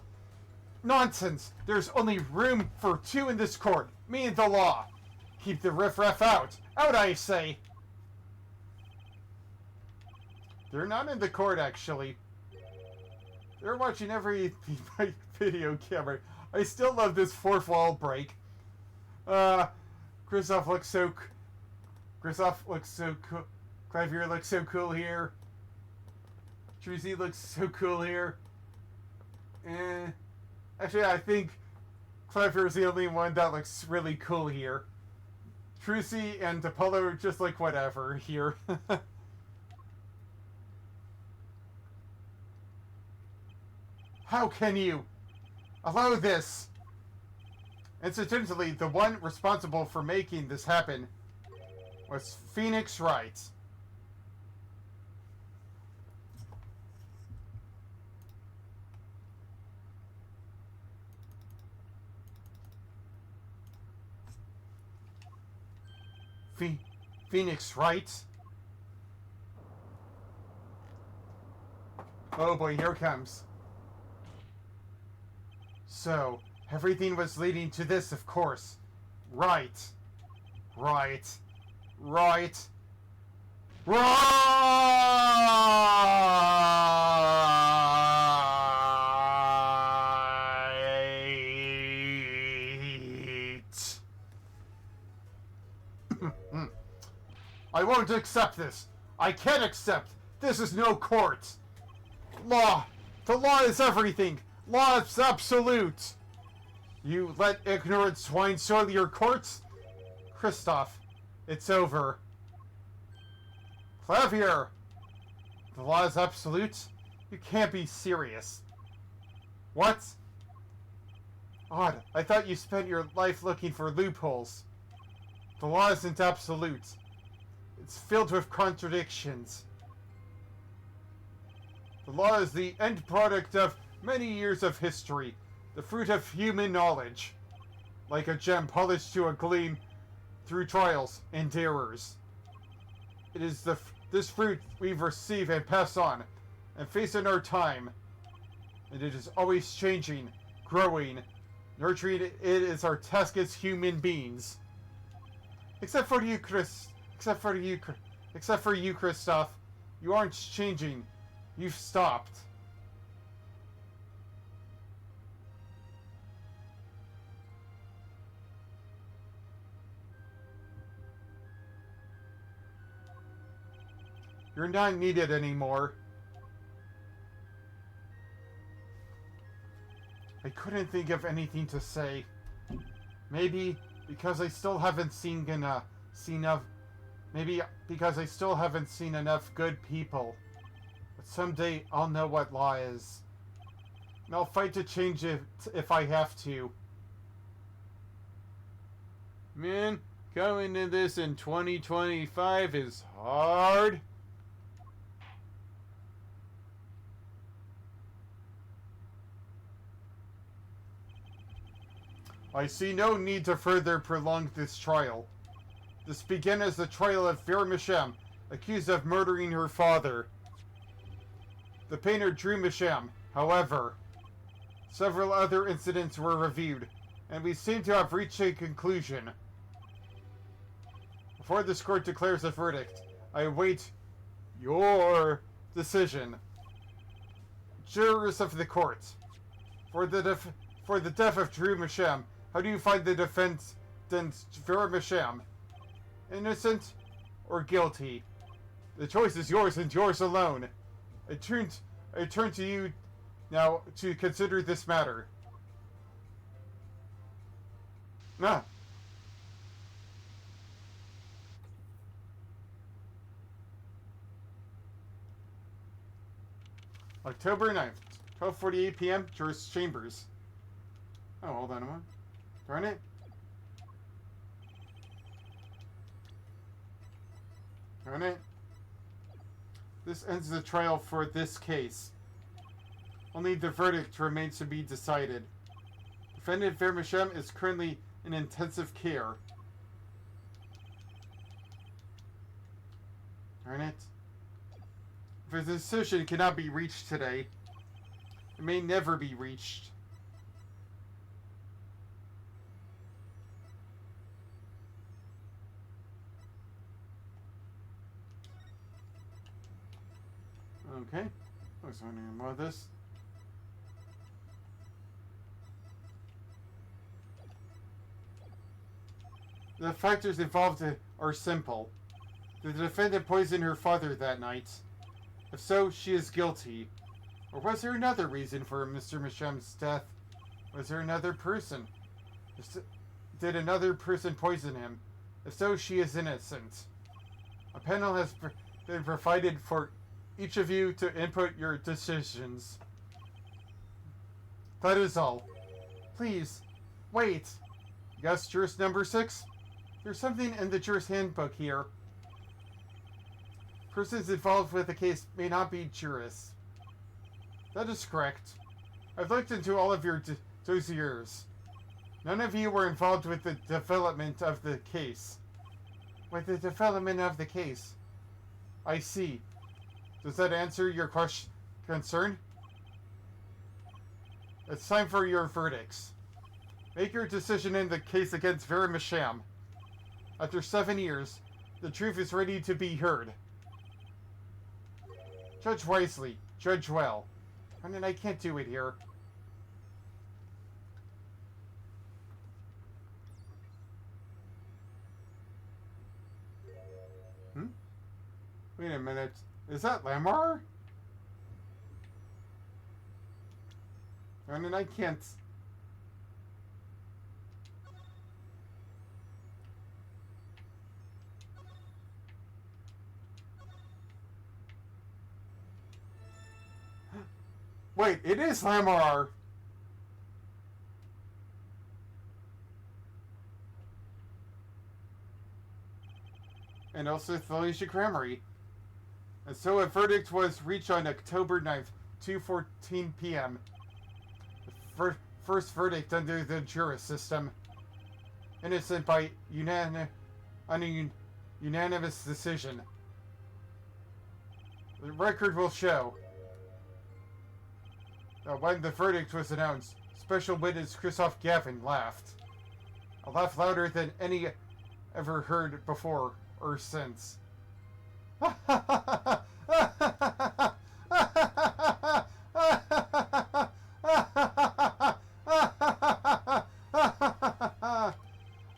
Nonsense! There's only room for two in this court. Me and the law. Keep the riffraff out. Out, I say! They're not in the court, actually. They're watching every video camera. I still love this fourth wall break. Kristoff looks so cool. Clavier looks so cool here. Trucy looks so cool here. Actually, I think Clavier is the only one that looks really cool here. Trucy and Apollo are just like whatever here. How can you allow this? Incidentally, the one responsible for making this happen was Phoenix Wright. Phoenix Wright? Oh boy, here it comes. So, everything was leading to this, of course. Right. Right. Right. I won't accept this. I can't accept. This is no court. Law. The law is everything. Law is absolute. You let ignorant swine soil your courts? Kristoff, it's over. Clavier! The law is absolute? You can't be serious. What? Odd, I thought you spent your life looking for loopholes. The law isn't absolute. It's filled with contradictions. The law is the end product of many years of history, the fruit of human knowledge, like a gem polished to a gleam through trials and errors. It is this fruit we receive and pass on, and face in our time, and it is always changing, growing. Nurturing it is our task as human beings. Except for you, Except for you, Kristoff. You aren't changing. You've stopped. You're not needed anymore. I couldn't think of anything to say. Maybe because I still haven't seen enough. Maybe because I still haven't seen enough good people. But someday I'll know what law is. And I'll fight to change it if I have to. Man, going to this in 2025 is hard. I see no need to further prolong this trial. This began as the trial of Vermisham, accused of murdering her father. The painter drew Misham, however. Several other incidents were reviewed, and we seem to have reached a conclusion. Before this court declares a verdict, I await your decision. Jurors of the court, for the death of Drew Misham, how do you find the defendant Vera Misham? Innocent or guilty? The choice is yours and yours alone. I turn to you now to consider this matter. Ah. October 9th, 12:48 p.m., Jurist Chambers. Oh, hold on a moment. Darn it. Darn it. This ends the trial for this case. Only the verdict remains to be decided. Defendant Vermisham is currently in intensive care. Darn it. If a decision cannot be reached today, it may never be reached. Okay. I was wondering about this. The factors involved are simple. The defendant poisoned her father that night. If so, she is guilty. Or was there another reason for Mr. Misham's death? Was there another person? Did another person poison him? If so, she is innocent. A panel has been provided for each of you to input your decisions. That is all. Please, wait. Yes, jurist number 6? There's something in the jurist handbook here. Persons involved with the case may not be jurists. That is correct. I've looked into all of your dossiers. None of you were involved with the development of the case. With the development of the case. I see. Does that answer your concern? It's time for your verdicts. Make your decision in the case against Vera Misham. After 7 years, the truth is ready to be heard. Judge wisely, judge well. I mean, I can't do it here. Wait a minute. Is that Lamar? I mean, I can't... Wait, it is Lamar! And also Felicia Cramery. And so a verdict was reached on October 9th, 2:14 p.m. The first verdict under the jurist system. Innocent by unanimous decision. The record will show that when the verdict was announced, special witness Christoph Gavin laughed. A laugh louder than any ever heard before or since. A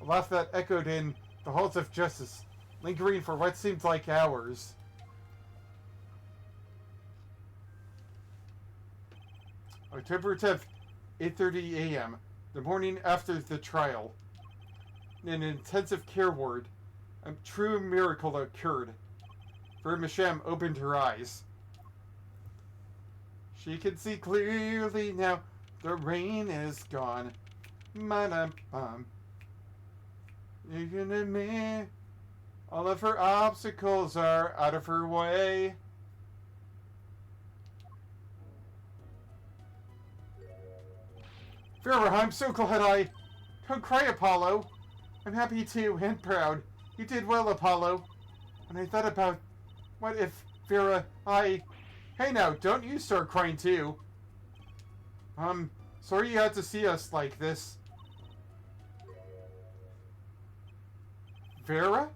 laugh that echoed in the halls of justice, lingering for what seemed like hours. October 10th, 8:30 a.m., the morning after the trial. In an intensive care ward, a true miracle occurred. Vermisham opened her eyes. She could see clearly now. The rain is gone. Ma-dum-bum. You can admit all of her obstacles are out of her way. Vera, I'm so glad Don't cry, Apollo. I'm happy too, and proud. You did well, Apollo. And I thought about, what if, Vera, Hey now, don't you start crying too. Sorry you had to see us like this. Vera?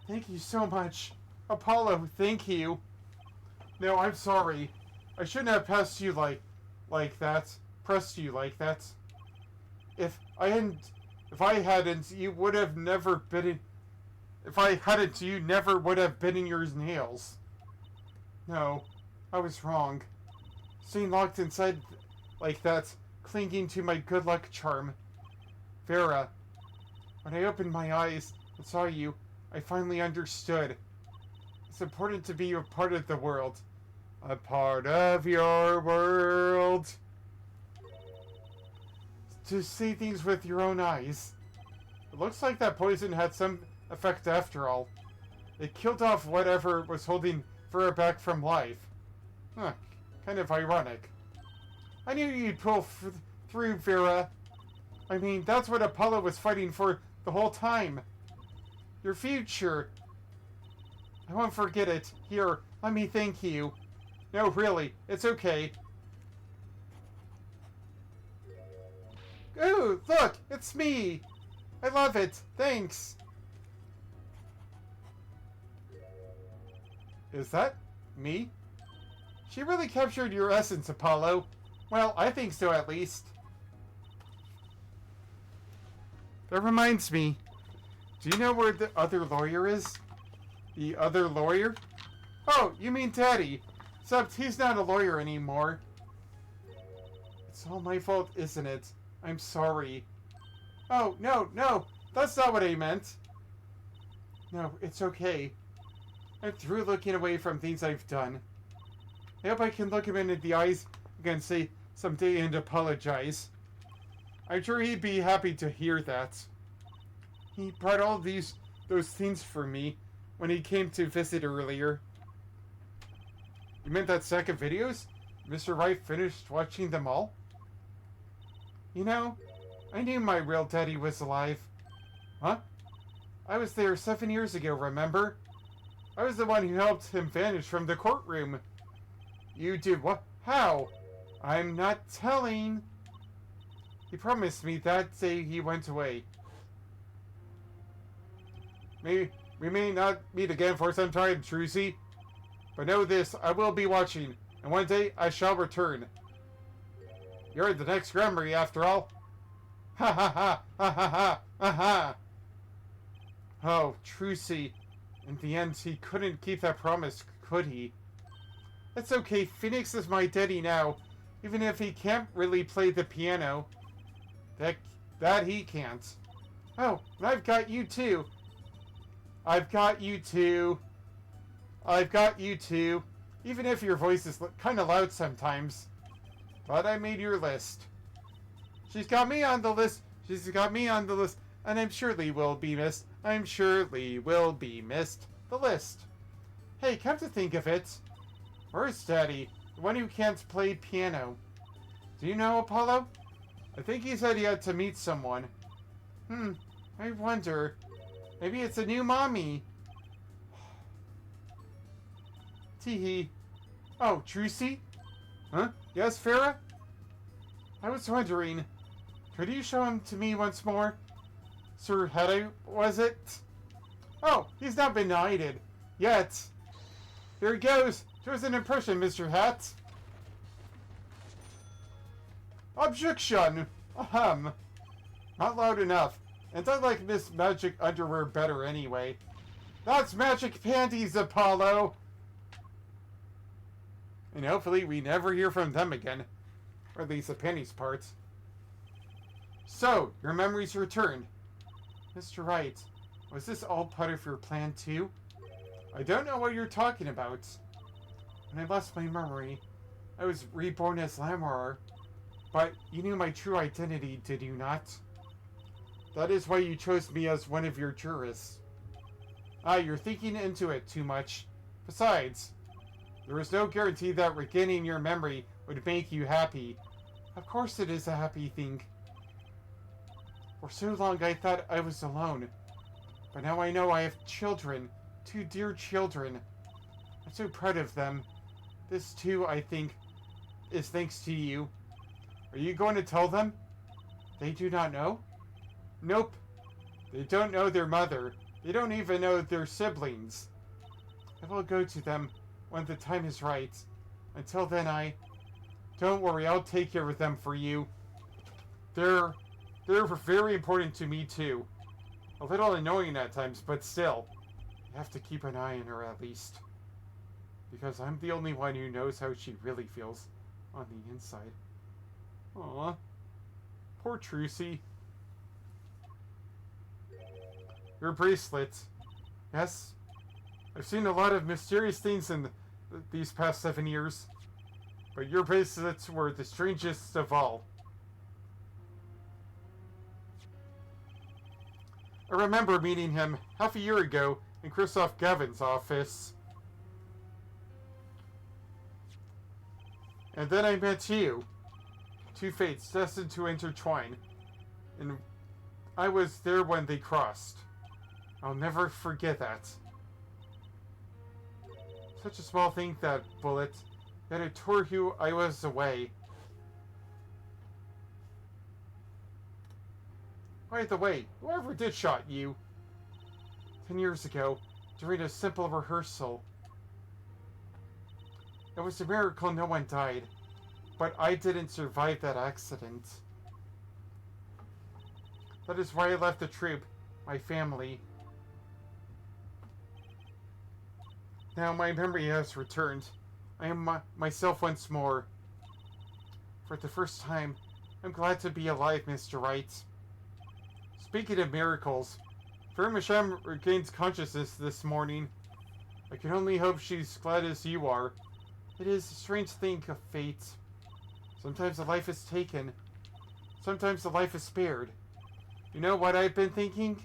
Thank you so much. Apollo, thank you. No, I'm sorry. I shouldn't have passed you like that. Pressed you like that. If I hadn't, you would have never bitten. If I hadn't, you never would have bitten your nails. No, I was wrong. Staying locked inside like that, clinging to my good luck charm. Vera, when I opened my eyes and saw you, I finally understood. It's important to be a part of the world. A part of your world. To see things with your own eyes. It looks like that poison had some effect after all. It killed off whatever was holding Vera back from life. Huh, kind of ironic. I knew you'd pull through, Vera. I mean, that's what Apollo was fighting for the whole time. Your future. I won't forget it. Here, let me thank you. No, really, it's okay. Ooh, look, it's me. I love it. Thanks. Is that me? She really captured your essence, Apollo. Well, I think so, at least. That reminds me. Do you know where the other lawyer is? The other lawyer? Oh, you mean Daddy. Except he's not a lawyer anymore. It's all my fault, isn't it? I'm sorry. Oh, no. That's not what I meant. No, it's okay. I'm through looking away from things I've done. I hope I can look him into the eyes again someday and apologize. I'm sure he'd be happy to hear that. He brought all those things for me when he came to visit earlier. You meant that stack of videos? Mr. Wright finished watching them all? You know, I knew my real daddy was alive. Huh? I was there 7 years ago, remember? I was the one who helped him vanish from the courtroom. You did what? How? I'm not telling. He promised me that day he went away. We may not meet again for some time, Trucy. But know this, I will be watching, and one day I shall return. You're the next Gremory, after all. Ha ha ha ha ha ha ha ha. Oh, Trucy. In the end, he couldn't keep that promise, could he? It's okay, Phoenix is my daddy now, even if he can't really play the piano. That he can't. Oh, and I've got you too. I've got you too. I've got you too. Even if your voice is kind of loud sometimes. But I made your list. She's got me on the list. She's got me on the list. And I'm surely will be missed. I'm surely will be missed. The list. Hey, come to think of it. Where's Daddy? The one who can't play piano. Do you know, Apollo? I think he said he had to meet someone. I wonder. Maybe it's a new mommy. Teehee. Oh, Trucy? Huh? Yes, Farah? I was wondering, could you show him to me once more? Sir Hedda, was it? Oh, he's not been knighted. Yet. Here he goes! Choose an impression, Mr. Hat! Objection! Ahem. Not loud enough. And I like Miss Magic Underwear better anyway. That's Magic Panties, Apollo! And hopefully we never hear from them again. Or at least the panties part. So, your memories returned. Mr. Wright, was this all part of your plan too? I don't know what you're talking about. When I lost my memory, I was reborn as Lamar. But you knew my true identity, did you not? That is why you chose me as one of your jurists. Ah, you're thinking into it too much. Besides, there is no guarantee that regaining your memory would make you happy. Of course it is a happy thing. For so long I thought I was alone. But now I know I have children. 2 dear children. I'm so proud of them. This too, I think, is thanks to you. Are you going to tell them? They do not know? Nope. They don't know their mother. They don't even know their siblings. I will go to them when the time is right. Until then, Don't worry, I'll take care of them for you. They're very important to me too. A little annoying at times, but still. You have to keep an eye on her at least. Because I'm the only one who knows how she really feels on the inside. Aw. Poor Trucy. Your bracelet. Yes. I've seen a lot of mysterious things in these past 7 years. But your bracelets were the strangest of all. I remember meeting him half a year ago in Christoph Gavin's office. And then I met you. 2 fates destined to intertwine. And I was there when they crossed. I'll never forget that. Such a small thing, that bullet. Yet it tore who I was away. By the way, whoever did shot you 10 years ago, during a simple rehearsal. It was a miracle no one died, but I didn't survive that accident. That is why I left the troupe, my family. Now my memory has returned. I am myself once more. For the first time, I'm glad to be alive, Mr. Wright. Speaking of miracles, Vermisham regains consciousness this morning. I can only hope she's glad as you are. It is a strange thing of fate. Sometimes a life is taken. Sometimes a life is spared. You know what I've been thinking?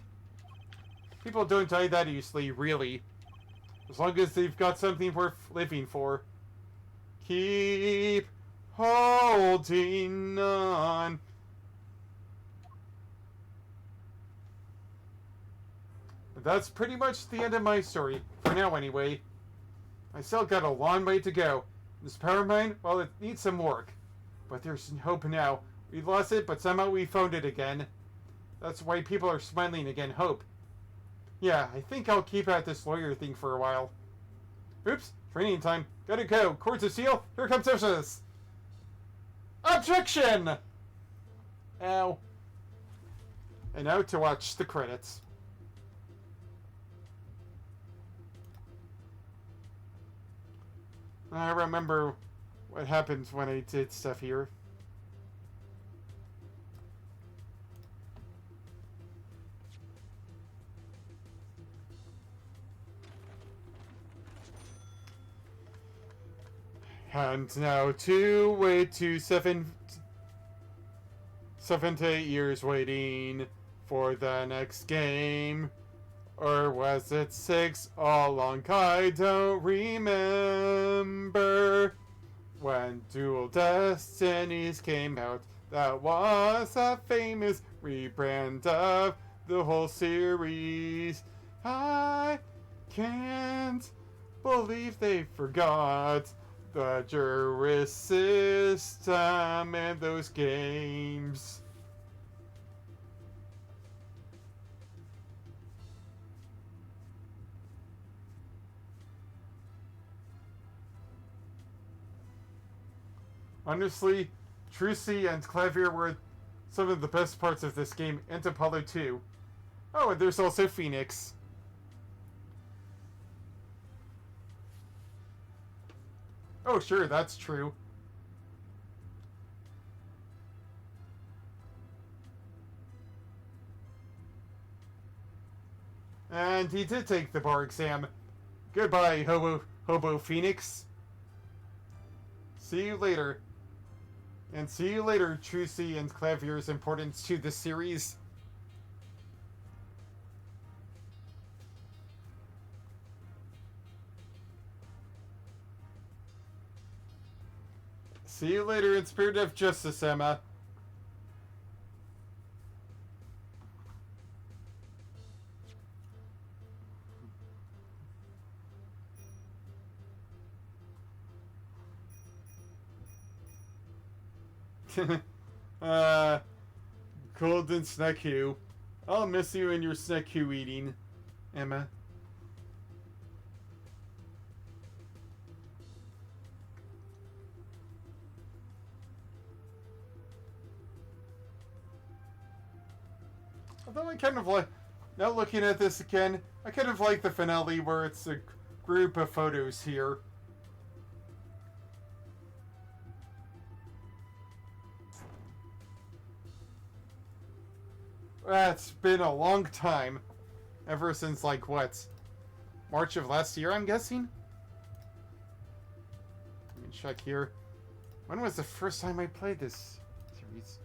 People don't die that easily, really. As long as they've got something worth living for. Keep holding on. That's pretty much the end of my story, for now anyway. I still got a long way to go. This power mine, well, it needs some work. But there's hope now. We lost it, but somehow we found it again. That's why people are smiling again, hope. Yeah, I think I'll keep at this lawyer thing for a while. Oops, training time. Gotta go. Courts of Steel, here comes Ursus. Objection! Ow. And now to watch the credits. I remember what happens when I did stuff here. And now to wait to 7 to 8 years waiting for the next game. Or was it 6 all along? I don't remember. When Dual Destinies came out, that was a famous rebrand of the whole series. I can't believe they forgot the jurist system and those games. Honestly, Trucy and Clavier were some of the best parts of this game, and Apollo too. Oh, and there's also Phoenix. Oh, sure, that's true. And he did take the bar exam. Goodbye, Hobo Phoenix. See you later. And see you later, Trucy and Clavier's importance to the series. See you later in spirit of justice, Emma. Golden Snecku. I'll miss you and your Snecku eating, Emma. Although I kind of like, now looking at this again, I kind of like the finale where it's a group of photos here. That's been a long time. Ever since, like, what? March of last year, I'm guessing? Let me check here. When was the first time I played this series?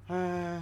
Uh...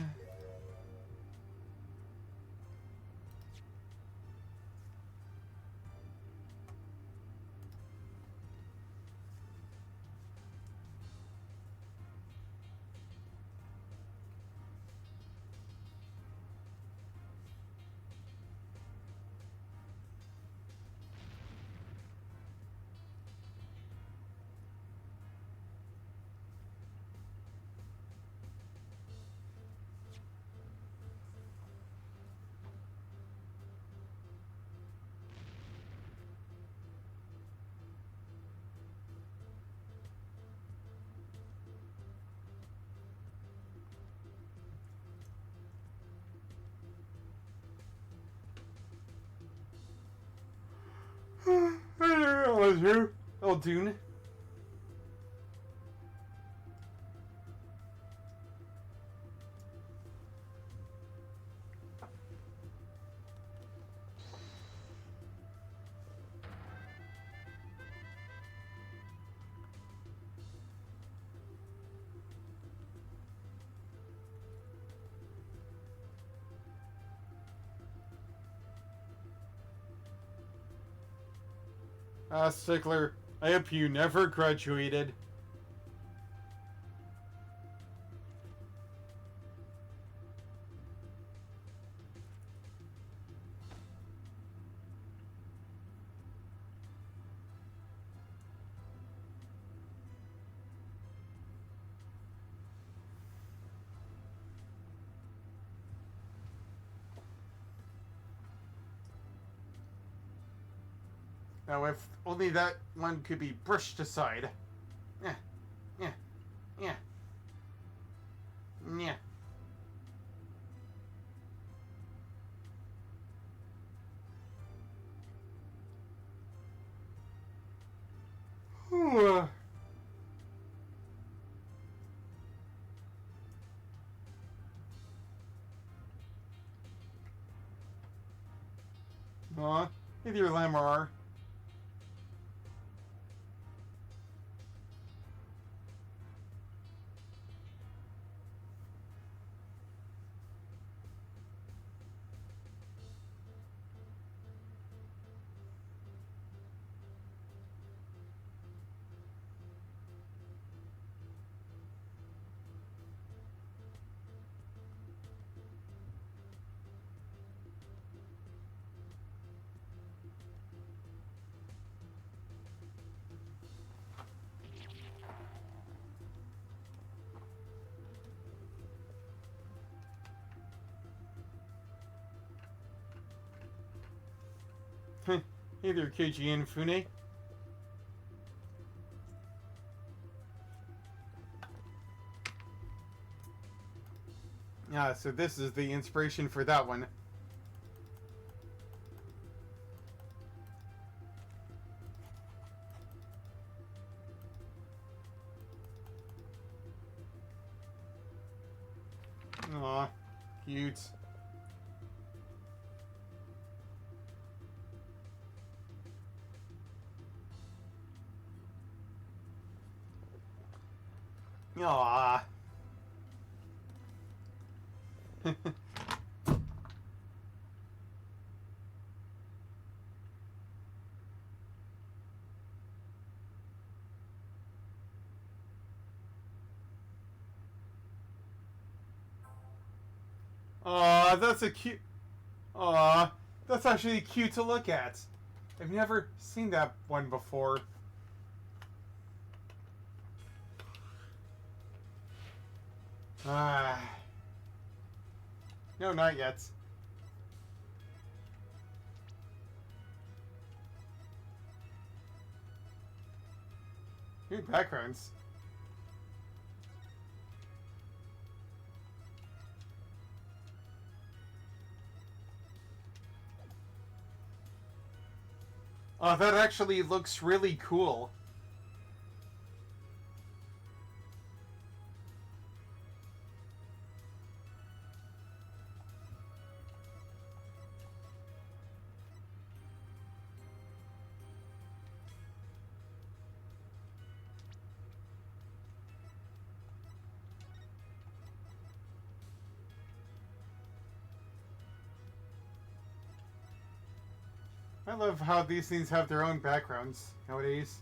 Oh, Dune. Stickler, I hope you never graduated. Now, if only that one could be brushed aside. Yeah, yeah, yeah, yeah. Aw, either Lamar. Hey there, Keiji Inafune. Yeah, so this is the inspiration for that one. Aw, cute. Aw. Aw, that's a cute... Aw, that's actually cute to look at. I've never seen that one before. Ah. No, not yet. New backgrounds. Oh, that actually looks really cool. I love how these things have their own backgrounds nowadays.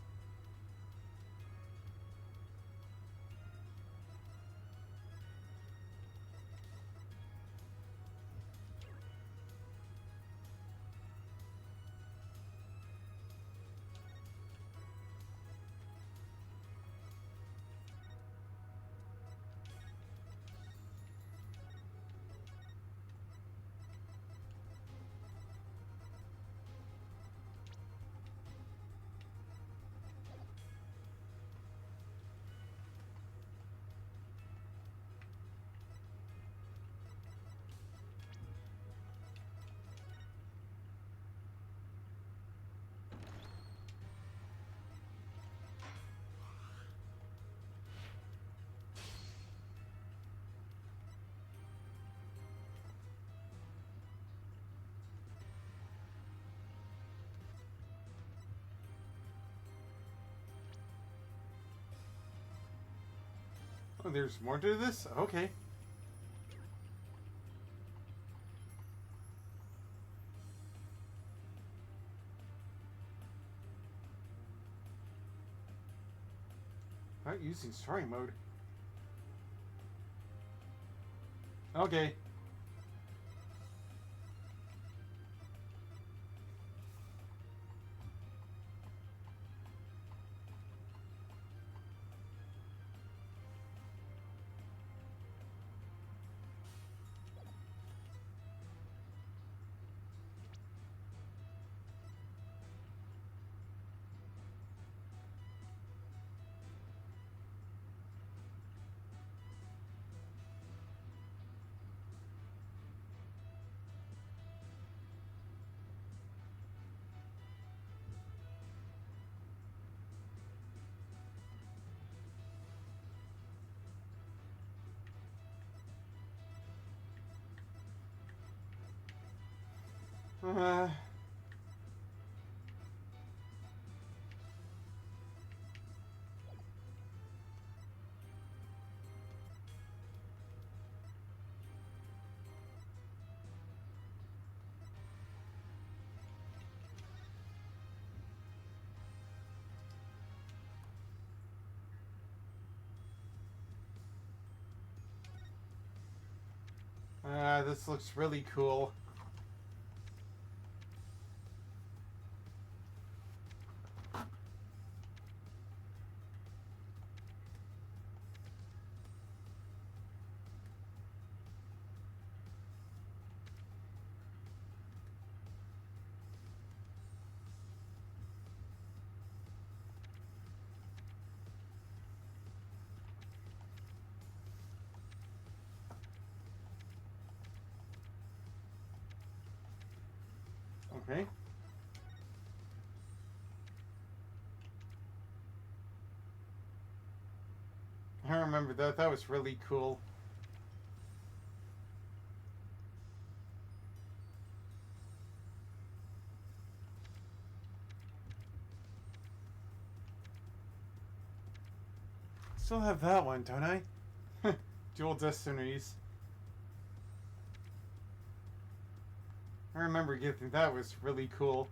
Oh, there's more to this? Okay. Not using story mode. Okay. Uh, this looks really cool. Okay. I remember that. That was really cool. Still have that one, don't I? Dual Destinies. I remember getting that. Was really cool.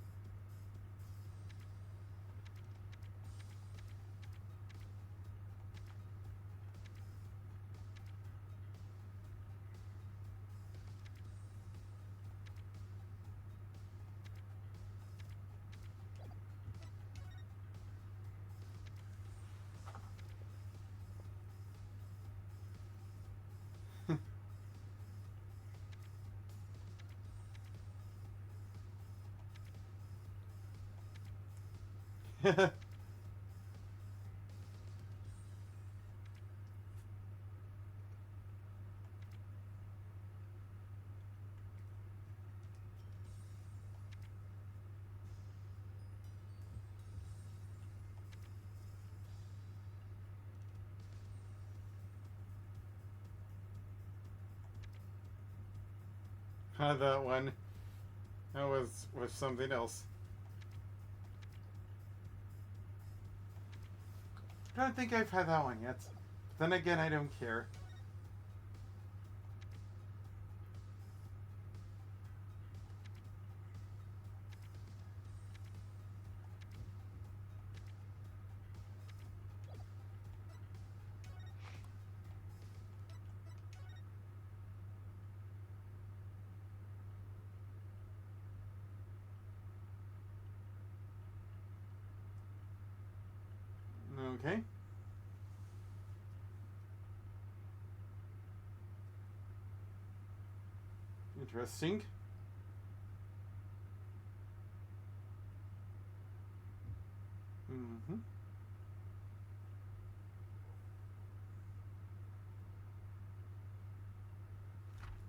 Had that one. That was something else. I don't think I've had that one yet. Then again, I don't care. Okay. Interesting. Mm-hmm.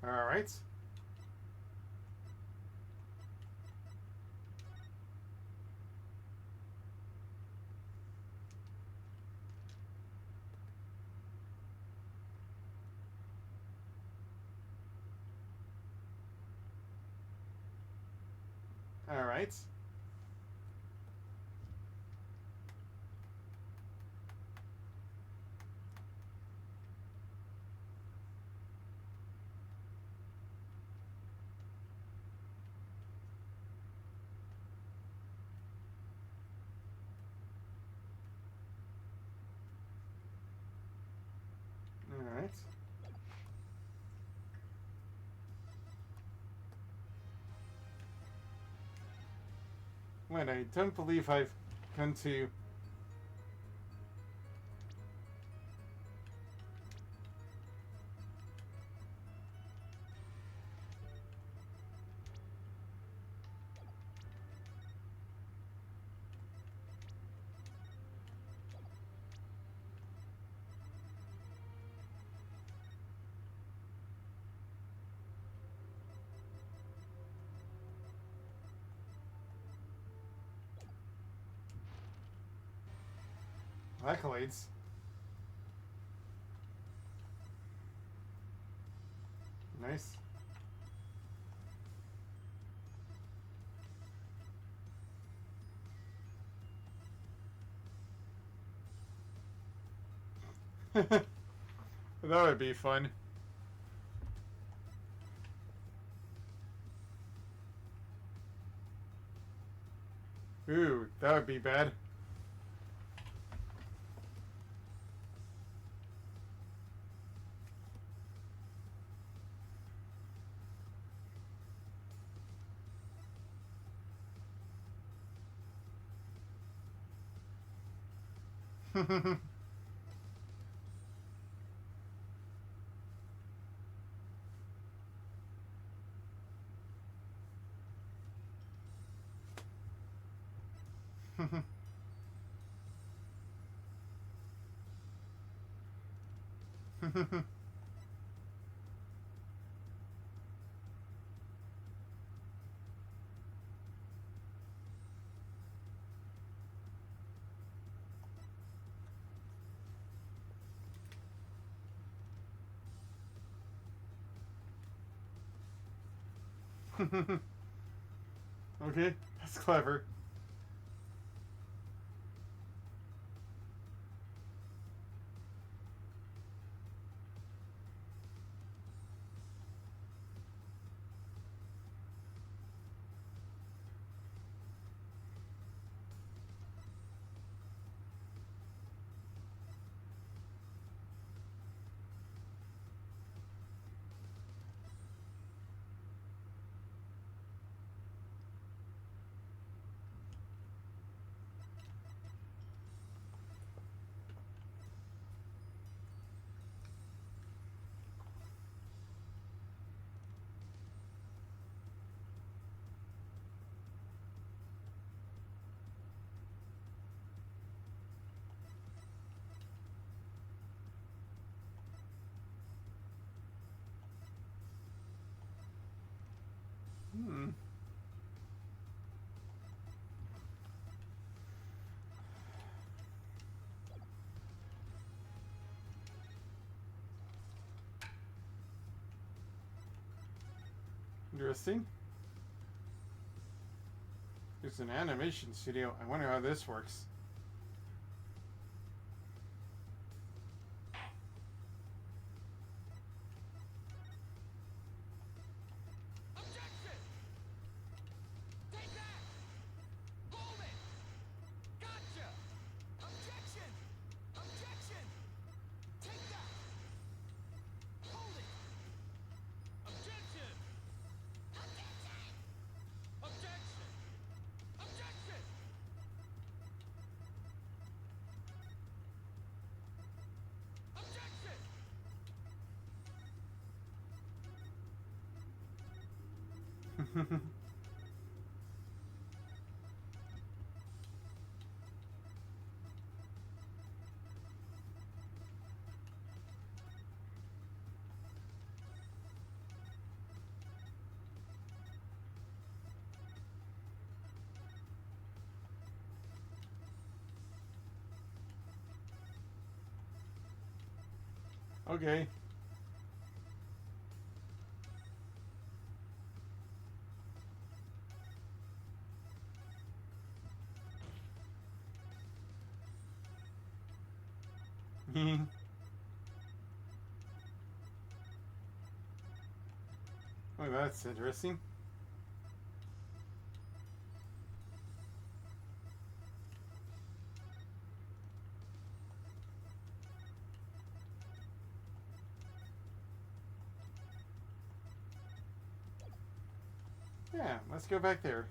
All right. All right. All right. Wait, I don't believe I've come to. Accolades. Nice. That would be fun. Ooh, that would be bad. Okay, that's clever. Hmm. Interesting. It's an animation studio. I wonder how this works. Okay. Oh, that's interesting. Yeah, let's go back there.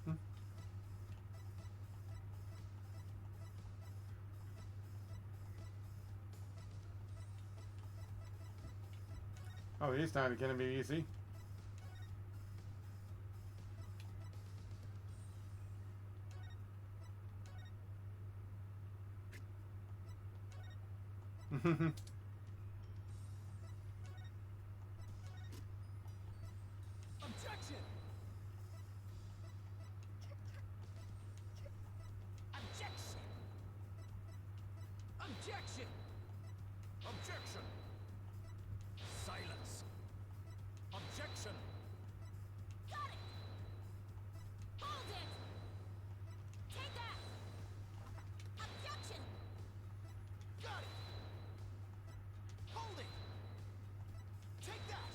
Hmm. Oh, he's not gonna be easy. Objection! Objection! Objection! Objection! Silence! Objection! Got it! Hold it! Take that! Objection! Got it! Hold it! Take that!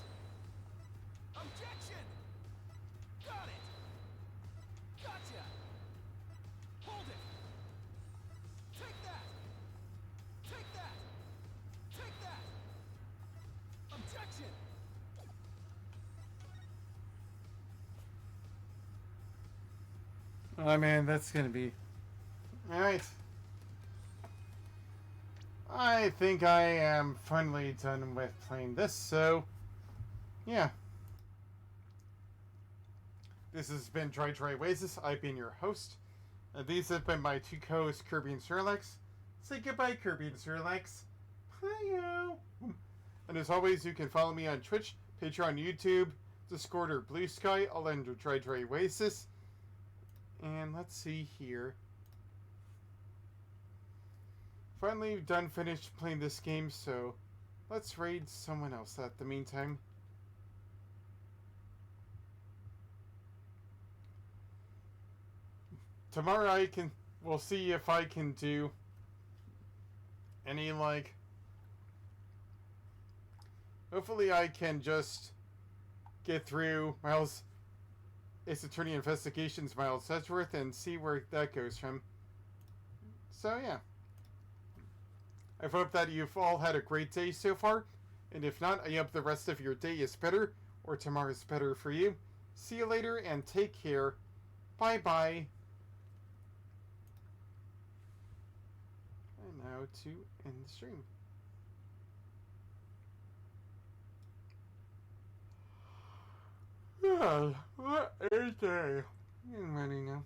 Objection! Got it! Gotcha! Hold it! Take that! Take that! Take that! Objection! Oh man, that's gonna be... Alright. I think I am finally done with playing this, so... Yeah. This has been Dry Oasis. I've been your host. These have been my two co-hosts, Kirby and Sherlex. Say goodbye, Kirby and Snorlax. Hi-yo. And as always, you can follow me on Twitch, Patreon, YouTube, Discord, or Blue Sky, all under Dry Oasis. And let's see here. Finally finished playing this game, so let's raid someone else at the meantime. Tomorrow we'll see if I can do any, like, hopefully I can just get through Miles Ace Attorney Investigations Miles Sedgeworth and see where that goes from. So yeah. I hope that you've all had a great day so far, and if not, I hope the rest of your day is better, or tomorrow's better for you. See you later, and take care. Bye-bye. And now to end the stream. Yeah, what a day. I'm ready now.